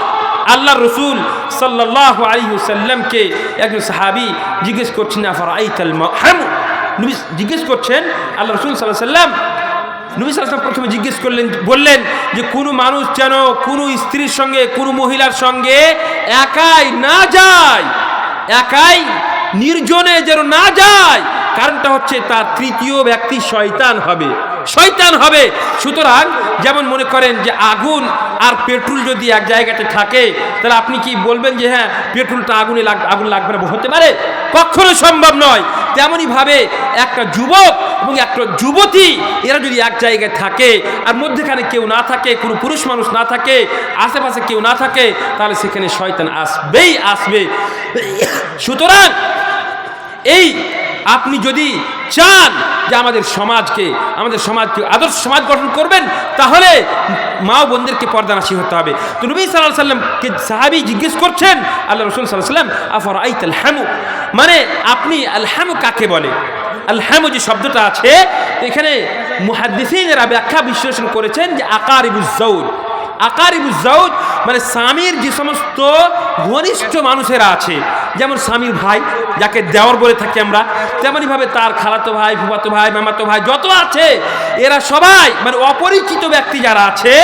আল্লাহ রসুল সাল্লাল্লাহু আলাইহি ওয়াসাল্লামকে একজন সাহাবী জিজ্ঞেস করছেন, আফরাআইতাল মাহম, নবী জিজ্ঞেস করছেন আল্লাহ রসুল সাল্লাল্লাহু আলাইহি ওয়াসাল্লাম, নবী সাল্লাল্লাহু আলাইহি ওয়াসাল্লাম প্রথমে জিজ্ঞেস বললেন যে কোনো মানুষ যেন কোনো স্ত্রীর সঙ্গে, কোনো মহিলার সঙ্গে একাই না যায়, একাই নির্জনে যেন না যায়। কারণটা হচ্ছে তার তৃতীয় ব্যক্তি শয়তান হবে, শয়তান হবে। সুতরাং যেমন মনে করেন যে আগুন আর পেট্রোল যদি এক জায়গাতে থাকে তাহলে আপনি কি বলবেন যে হ্যাঁ পেট্রোলটা আগুন লাগবে না? হতে পারে? কখনো সম্ভব নয়। তেমনই ভাবে একটা যুবক এবং একটা যুবতী এরা যদি এক জায়গায় থাকে আর মধ্যখানে কেউ না থাকে, কোনো পুরুষ মানুষ না থাকে, আশেপাশে কেউ না থাকে, তাহলে সেখানে শয়তান আসবেই আসবে। সুতরাং এই আপনি যদি চান যে আমাদের সমাজকে আদর্শ সমাজ গঠন করবেন তাহলে মা বোনদেরকে পর্দানাশী হতে হবে। তো নবী সাল্লাল্লাহু আলাইহি ওয়াসাল্লামকে সাহাবী জিজ্ঞেস করছেন আল্লাহ রাসূল সাল্লাল্লাহু আলাইহি ওয়াসাল্লাম, আফরাআইতাল হামু, মানে আপনি আল হামু কাকে বলে? আল হামু যে শব্দটা আছে এখানে মুহাদ্দিসিনরা ব্যাখ্যা বিশ্লেষণ করেছেন যে আকারিবুজ যাওজ। আকারিবুজ যাওজ মানে স্বামীর যে সমস্ত ঘনিষ্ঠ মানুষেরা আছে, যেমন স্বামীর ভাই যাকে দেওর বলে থাকি আমরা, তেমনইভাবে তার খালাতো ভাই, ফুফাতো ভাই, মামাতো ভাই যত আছে এরা সবাই, মানে অপরিচিত ব্যক্তি যারা আছে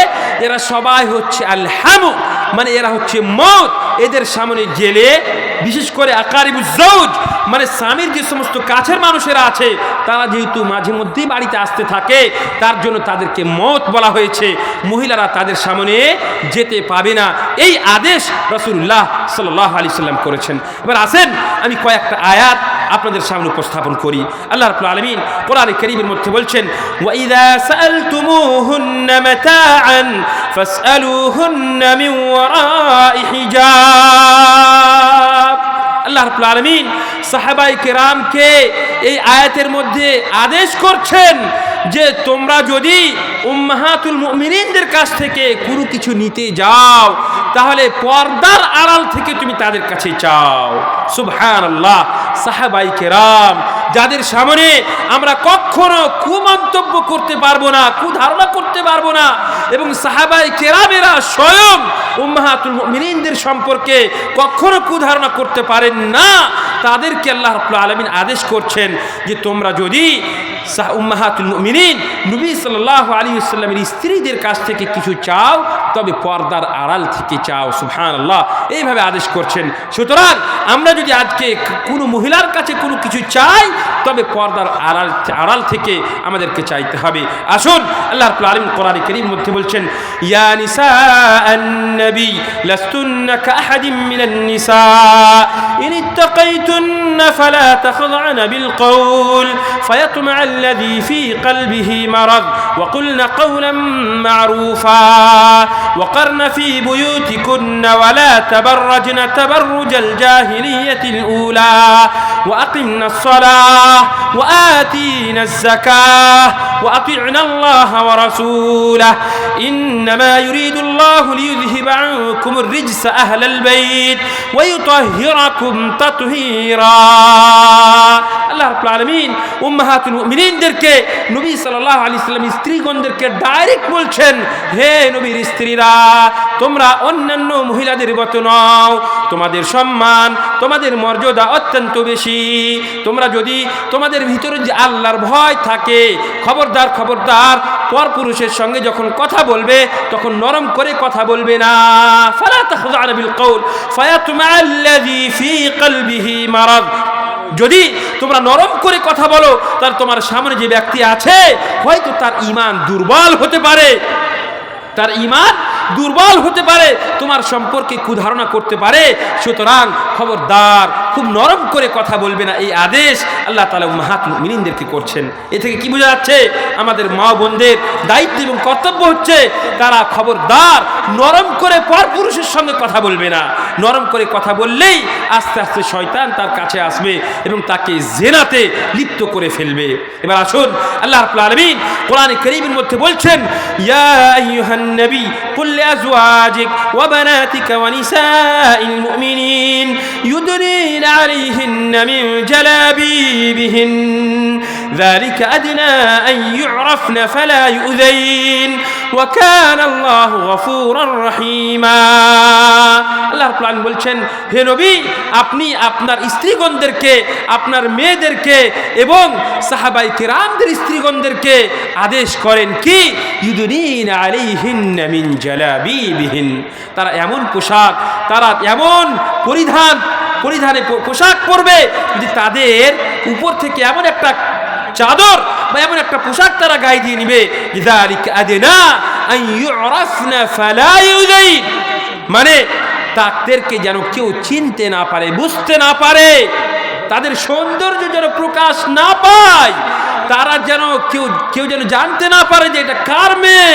এরা সবাই হচ্ছে আল হামু, মানে এরা হচ্ছে মওত। এদের সামনে জেলে, বিশেষ করে আকারিবুজ যাওজ মানে স্বামীর যে সমস্ত কাছের মানুষেরা আছে তারা যেহেতু মাঝে মধ্যেই বাড়িতে আসতে থাকে তার জন্য তাদেরকে মওত বলা হয়েছে। মহিলারা তাদের সামনে যেতে পাবে না, এই আদেশ রাসূলুল্লাহ সাল্লাল্লাহু আলাইহি ওয়াসাল্লাম করেছেন। এবার আসেন আমি কয়েকটা আয়াত আপনাদের সামনে উপস্থাপন করি। আল্লাহ রাব্বুল আলামিন কোরআনে কারীমের মধ্যে বলছেন, ওয়া ইযা সাআলতুমুহুন্না মাতাআন ফাসআলুহুন্না মিন ওয়ারাই হিজাব। আল্লাহ রাব্বুল আলামিন সাহাবায়ে কেরামকে এই আয়াতের মধ্যে আদেশ করছেন যে তোমরা যদি উম্মাহাতুল মুমিনিনদের কাছ থেকে কোনো কিছু নিতে যাও তাহলে পর্দার আড়াল থেকে তুমি তাদের কাছে চাও। সুবহানাল্লাহ। সাহাবায়ে কেরাম যাদের সামনে আমরা কখনো কুমন্তব্য করতে পারবো না, কুধারণা করতে পারবো না, এবং সাহাবায়ে কেরামেরা স্বয়ং উম্মাহাতুল মুমিনিনদের সম্পর্কে কখনো কুধারণা করতে পারেন না, তাদেরকে আল্লাহ রাব্বুল আলামিন আদেশ করছেন যে তোমরা যদি উম্মাহাতুল মুমিনিন নবী সাল্লাল্লাহু আলাইহি ওয়াসাল্লামের স্ত্রীদের কাছ থেকে কিছু চাও তবে পর্দার আড়াল থেকে চাও। সুবহানাল্লাহ। এইভাবে আদেশ করছেন। সুতরাং আমরা যদি আজকে কোনো মহিলার কাছে কোনো কিছু চাই তবে পর্দার আড়াল থেকে আমাদেরকে চাইতে হবে। আসুন আল্লাহ রাব্বুল আলামিন কোরআনে কারীমের মধ্যে বলছেন, ইয়া নিসাআন নবী লাস্তুন্না কাআহাদিন মিনান নিসা ইন ইত্তাকাইতুন্না ফালা তাখযা'না বিল কওল ফায়াতমা الذي في قلبه مرض وقلن قولا معروفا وقرن في بيوتكن ولا تبرجن تبرج الجاهلية الأولى وأقمنا الصلاة وآتينا الزكاة وأطعنا الله ورسوله إنما يريد الله ليذهب عنكم الرجس أهل البيت ويطهركم تطهيرا। الله رب العالمين উম্মাহাতুল মুমিনিনদেরকে নবী সাল্লাল্লাহু আলাইহি ওয়াসাল্লাম স্ত্রীগণদেরকে ডাইরেক্ট বলছেন, হে নবীর স্ত্রী স্ত্রীরা তোমরা অন্যান্য মহিলাদের মতো নও, তোমাদের সম্মান তোমাদের মর্যাদা অত্যন্ত বেশি। তোমরা যদি তোমাদের ভিতরে যে আল্লাহর ভয় থাকে, খবরদার খবরদার পরপুরুষের সঙ্গে যখন কথা বলবে তখন নরম করে কথা বলবে না। ফালা তাখযা'না বিল কওল ফায়াতমা'আল্লাযী ফী কলবিহি মারাদ। যদি তোমরা নরম করে কথা বলো তার তোমার সামনে যে ব্যক্তি আছে হয়তো তার ঈমান দুর্বল হতে পারে, তার ঈমান দুর্বল হতে পারে, তোমার সম্পর্কে কুধারণা করতে পারে। সুতরাং খবরদার খুব নরম করে কথা বলবে না। এই আদেশ আল্লাহ তাআলা উম্মাহাতুল মুমিনিনদেরকে করছেন। এ থেকে কি বোঝা যাচ্ছে? আমাদের মা বোনদের দায়িত্ব এবং কর্তব্য হচ্ছে তারা খবরদার নরম করে পরপুরুষের সঙ্গে কথা বলবে না। নরম করে কথা বললেই আস্তে আস্তে শয়তান তার কাছে আসবে এবং তাকে জিনাতে লিপ্ত করে ফেলবে। এবার আসুন, আল্লাহ রাব্বুল আলামিন কোরআনে কারীমের মধ্যে বলছেন, ইয়া আইয়ুহান নবী কুল লিআজওয়াজিক ওয়া বানাতিকা ওয়া নিসাইল মুমিনিন ইউদনিনা আলাইহিন্না মিন জালাবিবিহিন যালিকা আদনা আন ইউরাফনা ফালা ইউযাইন ওয়া কানা আল্লাহু গফুরার রহিমা। আল্লাহ রাব্বুল আলামিন বলছেন, হে নবী, আপনি আপনার স্ত্রীগণদেরকে, আপনার মেয়েদেরকে এবং সাহাবায়ে কিরামদের স্ত্রীগণদেরকে আদেশ করেন কি, ইউদনিনা আলাইহিন্না মিন জালাবিবিহিন, তারা এমন পোশাক, তারা এমন পরিধানে পোশাক পরবে যদি তাদের উপর থেকে এমন একটা চাদর বা এমন একটা পোশাক তারা গায়ে দিয়ে নিবে, যালিকা আদনা আন ইউরাফনা ফালা ইউযাইন, মানে তাদেরকে যেন কেউ চিনতে না পারে, বুঝতে না পারে, তাদের সৌন্দর্য যেন প্রকাশ না পায়, তারা যেন কেউ যেন জানতে না পারে যে এটা কার মেয়ে,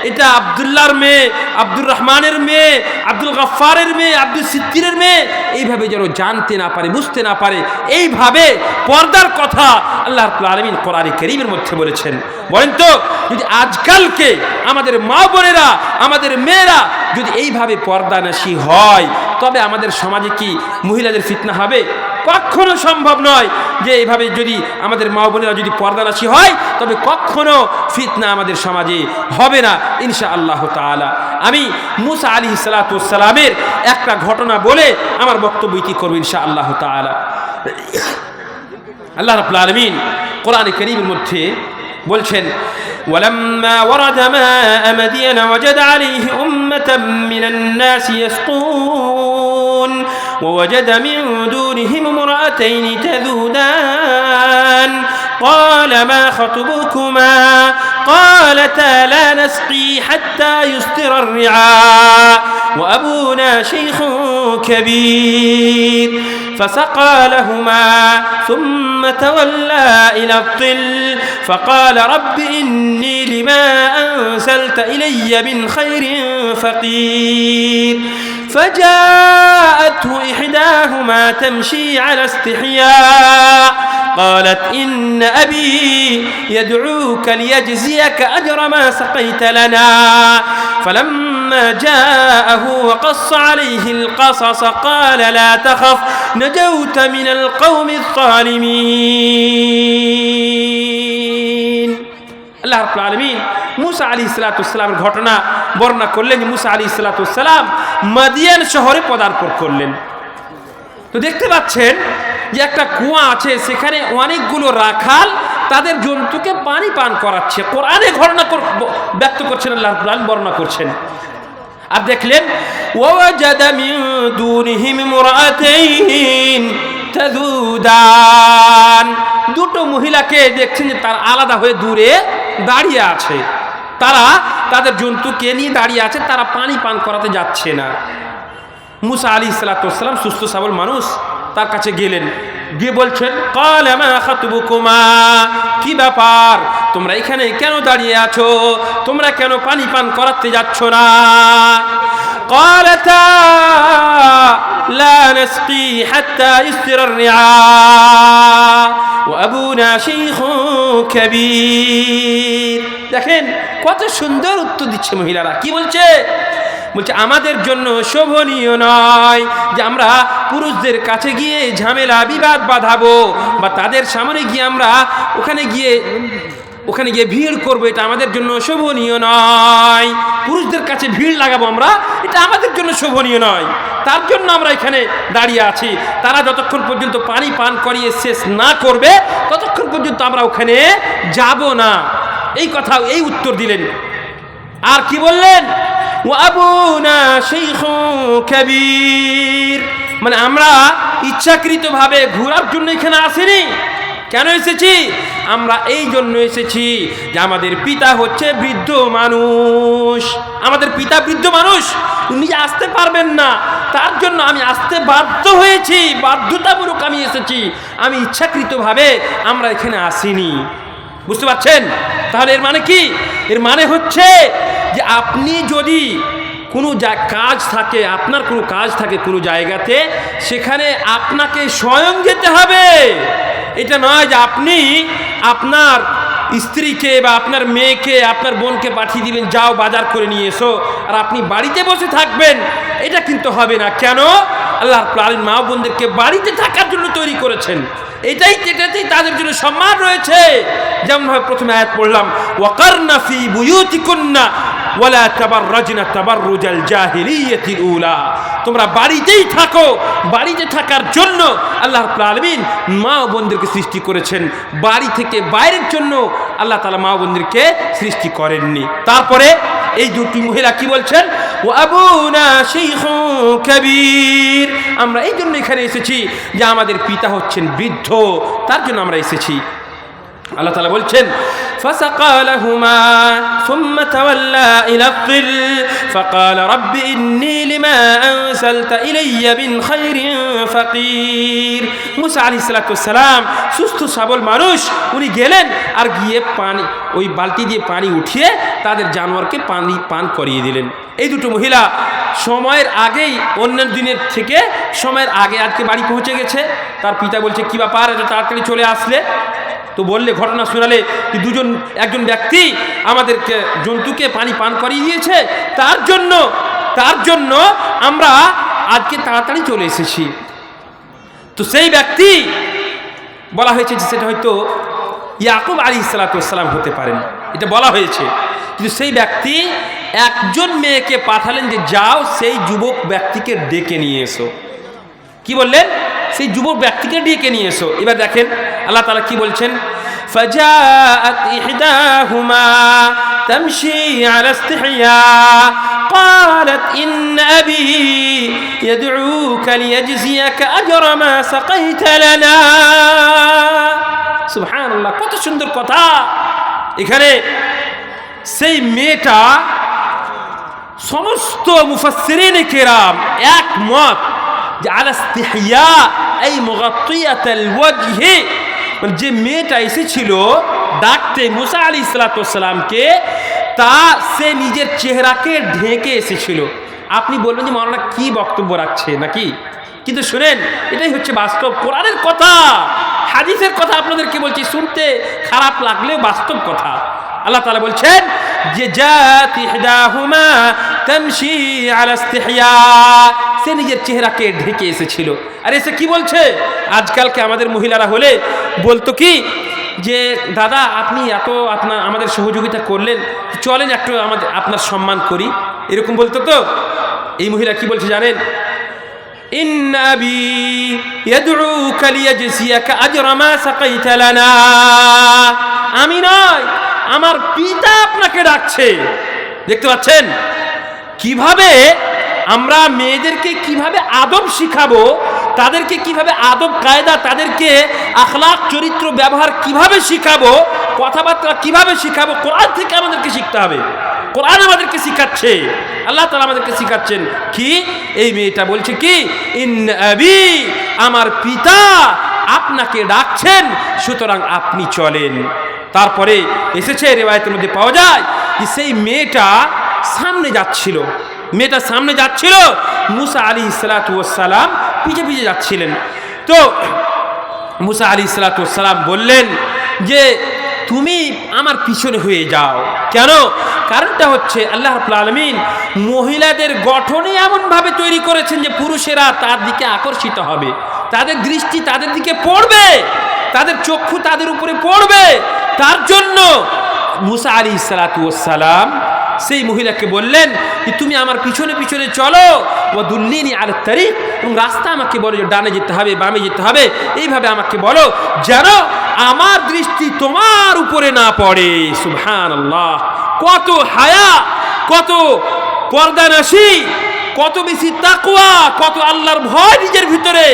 এটা আব্দুল্লাহর মেয়ে, আব্দুর রহমানের মেয়ে, আব্দুল গফফারের মেয়ে, আব্দুল সিদ্দিরের মেয়ে, এইভাবে যেন জানতে না পারে, বুঝতে না পারে। এইভাবে পর্দার কথা আল্লাহ রাব্বুল আলামিন কোরআনে কারীমের মধ্যে বলেছেন। বলেন তো, যদি আজকালকে আমাদের মা বোনেরা, আমাদের মেয়েরা যদি এইভাবে পর্দানাশী হয় তবে আমাদের সমাজে কি মহিলাদের ফিতনা হবে? কখনো সম্ভব নয় যে এইভাবে যদি আমাদের মা বোনেরা যদি পর্দানাশী হয় তবে কখনো ফিতনা আমাদের সমাজে হবে না ইনশাআল্লাহ তাআলা। আমি মুসা আলাইহিস সালাতু ওয়াস সালামের একটা ঘটনা বলে আমার বক্তব্য কি করব ইনশাআল্লাহ তাআলা। আল্লাহ রাব্বুল আলামিন কোরআনে কারীমের মধ্যে বলছেন, ওয়ালাম্মা ওয়ারাদা মা'a মাদিয়ানা ওয়াজাদা আলাইহি উম্মাতাম মিনান নাসি ইয়াসকুন ووجد من دونهم امرأتين تذودان قال ما خطبكما قالتا لا نسقي حتى يصدر الرعاء وأبونا شيخ كبير فسقى لهما ثم تولى إلى الظل فقال رب إني لما أنزلت إلي من خير فقير فجاءته إحداهما تمشي على استحياء قالت إن أبي يدعوك ليجزيك أجر ما سقيت لنا فلما جاءه وقص عليه القصص قال لا تخف نجوت من القوم الظالمين। আল্লাহ রাব্বুল আলামিন মুসা আলাইহিস সালাতু ওয়াস সালামের ঘটনা বর্ণনা করলেন। মুসা আলাইহিস সালাতু ওয়াস সালাম মাদিয়ান শহরে পদার্পণ করলেন। তো দেখতে পাচ্ছেন যে একটা কুয়া আছে, সেখানে অনেকগুলো রাখাল তাদের জন্তুকে পানি পান করাচ্ছে। কোরআনে ঘটনা ব্যক্ত করছেন, আল্লাহ রাব্বুল আলামিন বর্ণনা করছেন। আর দেখলেন ওয়াজাদা মিন দুনিহিম ইমরাআতাইন তাযুদান, দুটো মহিলাকে দেখছেন যে তার আলাদা হয়ে দূরে দাঁড়িয়ে আছে, তারা তাদের জন্তুকে নিয়ে দাঁড়িয়ে আছে, তারা পানি পান করাতে যাচ্ছে না। মুসা আলাইহিস সালাতু ওয়াস সালাম সুস্থ সবল মানুষ, তার কাছে গেলেন, গিয়ে বলছেন ক্বালা মা খাতবুকুমা, কি ব্যাপার, তোমরা এখানে কেন দাঁড়িয়ে আছো, তোমরা কেন পানি পান করাতে যাচ্ছ না? ক্বালাতা লা নাসকি হাত্তা ইসতিরা আর-রিআ ওয়া আবুনা শাইখুন কাবীর। দেখেন কত সুন্দর উত্তর দিচ্ছে মহিলারা। কি বলছে? বলছে আমাদের জন্য শোভনীয় নয় যে আমরা পুরুষদের কাছে গিয়ে ঝামেলা বিবাদ বাঁধাবো বা তাদের সামনে গিয়ে আমরা ওখানে গিয়ে ওখানে গিয়ে ভিড় করবো, এটা আমাদের জন্য শোভনীয় নয়। পুরুষদের কাছে ভিড় লাগাবো আমরা, এটা আমাদের জন্য শোভনীয় নয়। তার জন্য আমরা এখানে দাঁড়িয়ে আছি। তারা যতক্ষণ পর্যন্ত পানি পান করিয়ে শেষ না করবে ততক্ষণ পর্যন্ত আমরা ওখানে যাব না। এই কথা, এই উত্তর দিলেন। আর কি বললেন? ওয়া আবুনা শাইখুন কাবীর, মানে আমরা ইচ্ছাকৃতভাবে ঘোরার জন্য এখানে আসিনি। কেন এসেছি? আমরা এই জন্য এসেছি যে আমাদের পিতা হচ্ছে বৃদ্ধ মানুষ, আমাদের পিতা বৃদ্ধ মানুষ, উনি আসতে পারবেন না, তার জন্য আমি আসতে বাধ্য হয়েছি, বাধ্যতামূলক আমি এসেছি, আমি ইচ্ছাকৃতভাবে আমরা এখানে আসিনি। বুঝতে পারছেন? তাহলে এর মানে কি? এর মানে হচ্ছে যে আপনি যদি কোনো কাজ থাকে, আপনার কোনো কাজ থাকে কোনো জায়গাতে, সেখানে আপনাকে স্বয়ং যেতে হবে। এটা নয় যে আপনি আপনার স্ত্রীকে বা আপনার মেয়েকে, আপনার বোনকে পাঠিয়ে দিবেন, যাও বাজার করে নিয়ে এসো, আর আপনি বাড়িতে বসে থাকবেন। এটা কিন্তু হবে না। কেন? আল্লাহ প্রাণীর মা বোনদেরকে বাড়িতে থাকার জন্য তৈরি করেছেন। এটাতেই তাদের জন্য সম্মান রয়েছে। যেমনভাবে প্রথমে আয়াত পড়লাম, ওয়াকারনা ফি বুয়ুতিকুন্না ওয়ালা তাবাররাজনা তাবাররুজাল জাহিলিয়াতিল উলা, তোমরা বাড়িতেই থাকো। বাড়িতে থাকার জন্য আল্লাহ রাব্বুল আলামিন মা বোনদেরকে সৃষ্টি করেছেন, বাড়ি থেকে বাইরের জন্য আল্লাহ তাআলা মা বোনদেরকে সৃষ্টি করেননি। তারপরে এই দুটি মহিলা কি বলছেন? ওয়া আবুনা শাইখুন কাবীর, আমরা এই জন্য এখানে এসেছি যে আমাদের পিতা হচ্ছেন বৃদ্ধ, তার জন্য আমরা এসেছি। আল্লাহ তাআলা বলছেন, ফাসাকা লাহুমা সুম্মা তাওয়াল্লা ইলা যিল ফাকালা রাব্বি ইন্নী লিমা আনসালতা ইলাইয়া মিন খাইরিন ফাকির। মুসা আলাইহিস সালাতু ওয়াস সালাম সুস্থ সবল মানুষ, উনি গেলেন আর গিয়ে পানি, ওই বালতি দিয়ে পানি উঠিয়ে তাদের জানোয়ারকে পানি পান করিয়ে দিলেন। এই দুটো মহিলা সময়ের আগেই, অন্য দিনের থেকে সময়ের আগে আজকে বাড়ি পৌঁছে গেছে। তার পিতা বলছে, কি ব্যাপার এত তাড়াতাড়ি চলে আসলে? তো বললে, ঘটনা শোনালে যে একজন ব্যক্তি আমাদেরকে জন্তুকে পানি পান করিয়ে দিয়েছে, তার জন্য আমরা আজকে তাড়াতাড়ি চলে এসেছি। তো সেই ব্যক্তি বলা হয়েছে যে সেটা হয়তো ইয়াকুব আলাইহিস সালাতু ওয়াস সালাম হতে পারেন, এটা বলা হয়েছে। কিন্তু সেই ব্যক্তি একজন মেয়েকে পাঠালেন যে যাও সেই যুবক ব্যক্তিকে ডেকে নিয়ে এসো। কি বললেন? সেই যুবক ব্যক্তিকে ডেকে নিয়ে এসো। এবার দেখেন আল্লাহ তাআলা কি বলছেন, ফাজাআত ইহদাহুমা তামশি আলা ইসতিহয়া قالت إن أبي يدعوك ليجزيك أجر ما سقيت لنا। সুবহানাল্লাহ, কত সুন্দর কথা। এখানে সেই মেয়েটা, সমস্ত মুফাসসিরিনে কেরাম একমত যে আলা ইসতিহয়া এই মুগাত্তিয়াতাল ওয়াজহি, যে মেয়েটা এসেছিল ডাকতে মুসা আলাইহিস সালাতু ওয়াস সালামকে, তা সে নিজের চেহারাকে ঢেকে এসেছিল। আপনি বলবেন যে মাওলানা কি বক্তব্য রাখছে নাকি? কিন্তু শুনেন, এটাই হচ্ছে বাস্তব কোরআনের কথা, হাদিসের কথা আপনাদেরকে বলছি, শুনতে খারাপ লাগলেও বাস্তব কথা। আল্লাহ তাআলা বলছেন যে জাত ইহদাহুমা তামশি আলা ইসতিহয়া, সে নিজের চেহারাকে ঢেকে এসেছিল। আর এসে কি বলছে? আজকালকে আমাদের মহিলারা হলে বলতো কি যে দাদা আপনি এত আমাদের সহযোগিতা করলেন, চলেন একটু আপনার সম্মান করি, এরকম বলতো। তো এই মহিলা কি বলছে জানেন? ইন্না আবি ইয়াদউকা লিয়াজসিয়াকা আজরা মা সাকাইতা লানা, আমি নয়, আমার পিতা আপনাকে ডাকছে। দেখতে পাচ্ছেন কিভাবে আমরা মেয়েদেরকে কিভাবে আদব শিখাবো, তাদেরকে কিভাবে আদব কায়দা, তাদেরকে আখলাক চরিত্র ব্যবহার কিভাবে শিখাবো, কথাবার্তা কিভাবে শিখাবো, কোরআন থেকে আমাদেরকে শিখতে হবে। কোরআন আমাদেরকে শিখাচ্ছে, আল্লাহ তাআলা আমাদেরকে শিখাচ্ছেন। কি? এই মেয়েটা বলছে কি, ইন আবি, আমার পিতা আপনাকে ডাকছেন, সুতরাং আপনি চলেন। তারপরে এসেছে রিওয়ায়াতের মধ্যে পাওয়া যায় যে সেই মেয়েটা সামনে যাচ্ছিল, মুসা আলাইহিস সালাতু ওয়াস সালাম পিছে পিছে যাচ্ছিলেন। তো মুসা আলাইহিস সালাতু ওয়াস সালাম বললেন যে তুমি আমার পিছনে হয়ে যাও। কেন? কারণটা হচ্ছে আল্লাহ রাব্বুল আলামিন মহিলাদের গঠনে এমনভাবে তৈরি করেছেন যে পুরুষেরা তার দিকে আকর্ষিত হবে, তাদের দৃষ্টি তাদের দিকে পড়বে, তাদের চক্ষু তাদের উপরে পড়বে, তার জন্য মুসা আলাইহিস সালাতু ওয়াস সালাম সেই মহিলাকে বললেন যে তুমি আমার পিছনে পিছনে চলো, ওয়া দুল্লিনি আলা তারিক, এবং রাস্তা আমাকে বলো যে ডানে যেতে হবে বামে যেতে হবে, এইভাবে আমাকে বলো যেন আমার দৃষ্টি তোমার উপরে না পড়ে। সুবহানাল্লাহ, কত হায়া, কত পর্দানাশী, কত বেশি তাকওয়া, কত আল্লাহর ভয় নিজের ভিতরে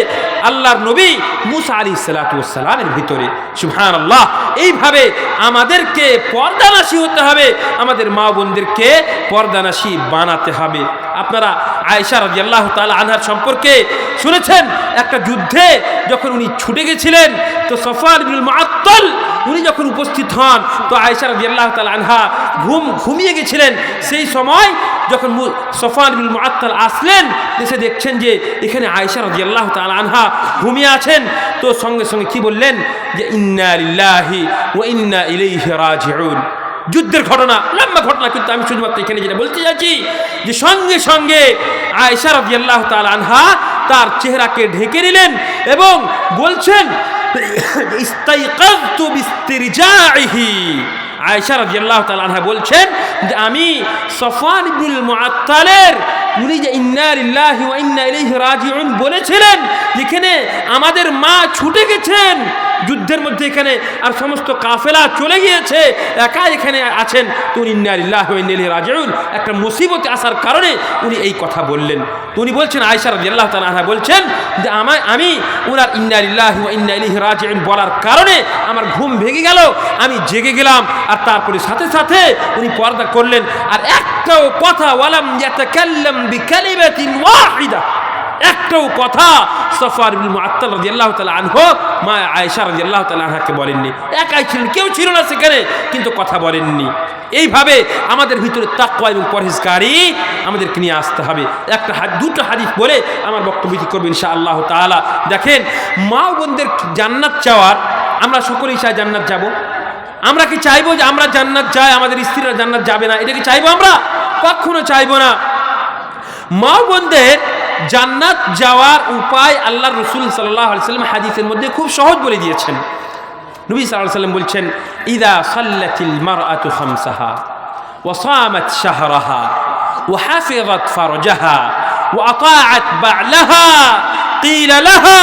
আল্লাহর নবী মুসা আলাইহিস সালাতু ওয়াস সালামের ভিতরে। সুবহানাল্লাহ, এইভাবে আমাদেরকে পর্দানাশী হতে হবে, আমাদের মা বোনদেরকে পর্দানাশী বানাতে হবে। আপনারা আয়েশা রাদিয়াল্লাহু তাআলা আনহার সম্পর্কে শুনেছেন, একটা যুদ্ধে যখন উনি ছুটে গেছিলেন তো সফওয়ান ইবনুল মুআত্তাল উনি যখন উপস্থিত হন তো আয়েশা রাদিয়াল্লাহু তাআলা আনহা ঘুমিয়ে গেছিলেন। সেই সময় যখন সফওয়ান ইবনুল মুআত্তাল আসলেন, এসে দেখছেন যে এখানে আয়েশা রাদিয়াল্লাহু তাআলা আনহা ঘুমিয়ে আছেন, তো সঙ্গে সঙ্গে কি বললেন যে ইন্না লিল্লাহি ওয়া ইন্না ইলাইহি রাজিউন। যুদ্ধের ঘটনা, লম্বা ঘটনা, কিন্তু আমি শুধুমাত্র এখানে যেটা বলতে চাইছি যে সঙ্গে সঙ্গে আয়েশা রাদিয়াল্লাহু তাআলা আনহা তার চেহারাকে ঢেকে নিলেন এবং বলছেন ইস্তাইকাযতু বিস্তিরজাইহি। আয়েশা রাদিয়াল্লাহু তাআলা আনহা বলছেন যে আমি সফওয়ান ইবনুল মুআত্তালের উনি যে ইন্না লিল্লাহি ওয়া ইন্না ইলাইহি রাজিউন বলেছিলেন, যেখানে আমাদের মা ছুটে গেছেন যুদ্ধের মধ্যে এখানে, আর সমস্ত কাফেলা চলে গিয়েছে, একা এখানে আছেন, তো উনি ইন্না লিল্লাহি ওয়া ইন্না ইলাইহি রাজিউন একটা মুসিবতে আসার কারণে উনি এই কথা বললেন। তো উনি বলছেন, আয়েশা রাদিয়াল্লাহু তাআলা আনহা বলছেন যে আমি ওনার ইন্না লিল্লাহি ওয়া ইন্না ইলাইহি রাজিউন বলার কারণে আমার ঘুম ভেঙে গেল, আমি জেগে গেলাম, আর তারপরে সাথে সাথে উনি পর্দা করলেন, আর একটাও কথা ওয়ালাম ইয়াতাকাল্লাম বিকালিমাতিন ওয়াহিদা, একটাও কথা সফওয়ান ইবনুল মুআত্তাল রাদিয়াল্লাহু তাআলা আনহু মা আয়েশা রাদিয়াল্লাহু তাআলা আনহাকে বলেননি। একাই ছিলেন, কেউ ছিল না সেখানে, কিন্তু কথা বলেননি। এইভাবে আমাদের ভিতরে তাকওয়া এবং পরহেজগারি আমাদেরকে নিয়ে আসতে হবে। দুটো হাদিস বলে আমার বক্তব্য করব ইনশাআল্লাহ তাআলা। দেখেন, মা বোনদের জান্নাত চাওয়ার, আমরা সকলেই চাই জান্নাত যাব। আমরা কি চাইবো যে আমরা জান্নাত যাই, আমাদের স্ত্রীরা জান্নাত যাবে না? এটা কি চাইবো আমরা? কখনো চাইবো না। মা বোনদের জান্নাত যাওয়ার উপায় আল্লাহ রাসূল সাল্লাল্লাহু আলাইহি ওয়াসাল্লাম হাদিসের মধ্যে খুব সহজ বলে দিয়েছেন। নবী সাল্লাল্লাহু আলাইহি ওয়াসাল্লাম বলছেন, ইযা সাল্লাতিল মারআতু খামসাহা ওয়া সামাত শাহরাহা ওয়া হাফিযাত ফারজাহা ওয়া আতাআত বা'লাহা ক্বিলা লাহা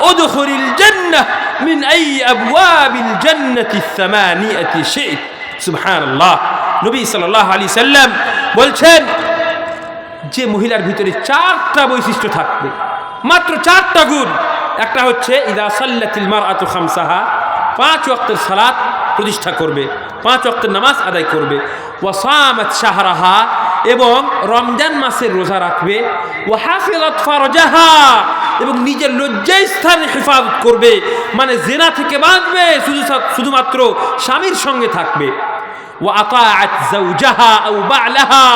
উদখুলিল জান্নাহ মিন আই আবওয়াবিল জান্নাতি الثمانية শি'ত। সুবহানাল্লাহ, নবী সাল্লাল্লাহু আলাইহি ওয়াসাল্লাম বলছেন যে মহিলার ভিতরে 4টা বৈশিষ্ট্য থাকবে, মাত্র 4টা গুণ। একটা হচ্ছে ইযা সাল্লাতিল মারআতু খামসাহা, 5 ওয়াক্তের সালাত প্রতিষ্ঠা করবে, 5 ওয়াক্তের নামাজ আদায় করবে। ওয়া সামাত শাহরাহা, এবং রমজান মাসের রোজা রাখবে। ওয়া হাফিযাত ফারজাহা, এবং নিজের লজ্জাস্থানের হেফাজত করবে, মানে জিনা থেকে বাঁচবে, শুধুমাত্র স্বামীর সঙ্গে থাকবে। ওয়া আতাআত যাওজাহা আও বা'লাহা,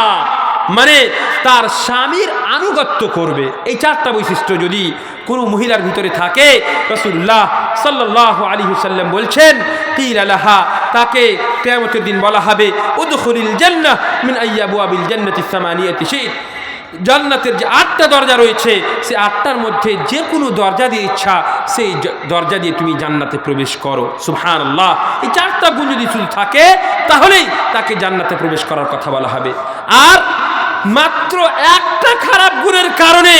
মানে তার স্বামীর আনুগত্য করবে। এই 4টা বৈশিষ্ট্য যদি কোনো মহিলার ভিতরে থাকে, রাসূলুল্লাহ সাল্লাল্লাহু আলাইহি ওয়াসাল্লাম বলছেন ক্বিলা লাহা, তাকে কিয়ামতের দিন বলা হবে উদখুলিল জান্নাহ মিন আই আবওয়াবিল জান্নাতি الثمانية শি'ত। জান্নাতের যে 8টা দরজা রয়েছে, সেই 8টার মধ্যে যে কোনো দরজা দিয়ে ইচ্ছা সেই দরজা দিয়ে তুমি জান্নাতে প্রবেশ করো। সুবহানাল্লাহ, এই 4টা গুণ যদি শুধু থাকে তাহলেই তাকে জান্নাতে প্রবেশ করার কথা বলা হবে। আর মাত্র একটা খারাপ গুণের কারণে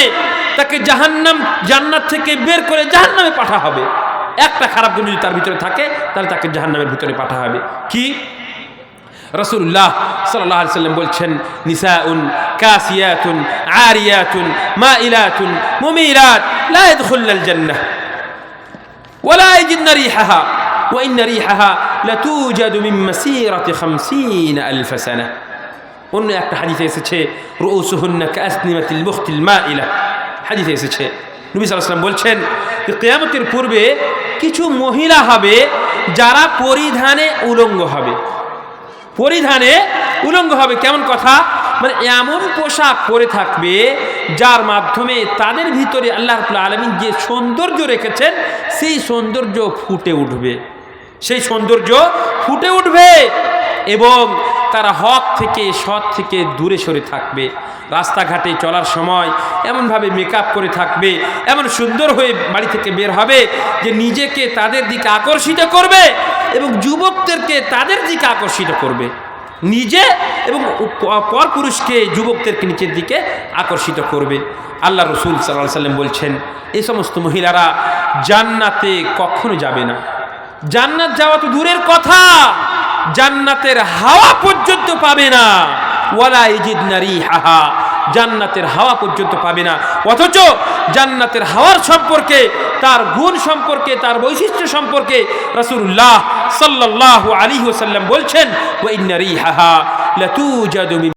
তাকে জান্নাত থেকে বের করে জাহান্নামে পাঠা হবে। একটা খারাপ গুণ যদি তার ভিতরে থাকে তাহলে তাকে জাহান্নামের ভিতরে পাঠা হবে। কি? রাসূলুল্লাহ সাল্লাল্লাহু আলাইহি ওয়াসাল্লাম বলছেন, নিসাউন কাসিয়াতুন আরিয়াতুন মাইলাতুন মুমিরাত লা ইয়াদখুলুল জান্নাহ ওয়া লা ইয়াজিদনা রিহাহা ওয়া ইন্না রিহাহা লাতুজাদু মিন মাসিরাতি 50000 সানাহ। অন্য একটা হাদিসে এসেছে রুউসুহুন্না কাসনিমাতিল বুখতিল মাইলা, হাদিসে এসেছে নবী সাল্লাল্লাহু আলাইহি ওয়াসাল্লাম বলছেন যে কিয়ামতের পূর্বে কিছু মহিলা হবে যারা পরিধানে উলঙ্গ হবে। পরিধানে উলঙ্গ হবে কেমন কথা? মানে এমন পোশাক পরে থাকবে যার মাধ্যমে তাদের ভিতরে আল্লাহ রাব্বুল আলামিন যে সৌন্দর্য রেখেছেন সেই সৌন্দর্য ফুটে উঠবে, সেই সৌন্দর্য ফুটে উঠবে, এবং তারা হক থেকে সৎ থেকে দূরে সরে থাকবে। রাস্তাঘাটে চলার সময় এমনভাবে মেকআপ করে থাকবে, এমন সুন্দর হয়ে বাড়ি থেকে বের হবে যে নিজেকে তাদের দিকে আকর্ষিত করবে, এবং যুবকদেরকে তাদের দিকে আকর্ষিত করবে, নিজে এবং পর পুরুষকে যুবকদেরকে নিচের দিকে আকর্ষিত করবে। আল্লাহ রসুল সাল্লাল্লাহু আলাইহি ওয়াসাল্লাম বলছেন এই সমস্ত মহিলারা জান্নাতে কখনো যাবে না। জান্নাত যাওয়া তো দূরের কথা, জান্নাতের হাওয়া পর্যন্ত পাবে না। ওয়ালা ইয়াজিদনা রিহাহা, জান্নাতের হাওয়া পর্যন্ত পাবে না। অথচ জান্নাতের হাওয়ার সম্পর্কে, তার গুণ সম্পর্কে, তার বৈশিষ্ট্য সম্পর্কে রাসূলুল্লাহ সাল্লাল্লাহু আলাইহি ওয়াসাল্লাম বলছেন ওয়া ইন্না রিহাহা লাতুজাদু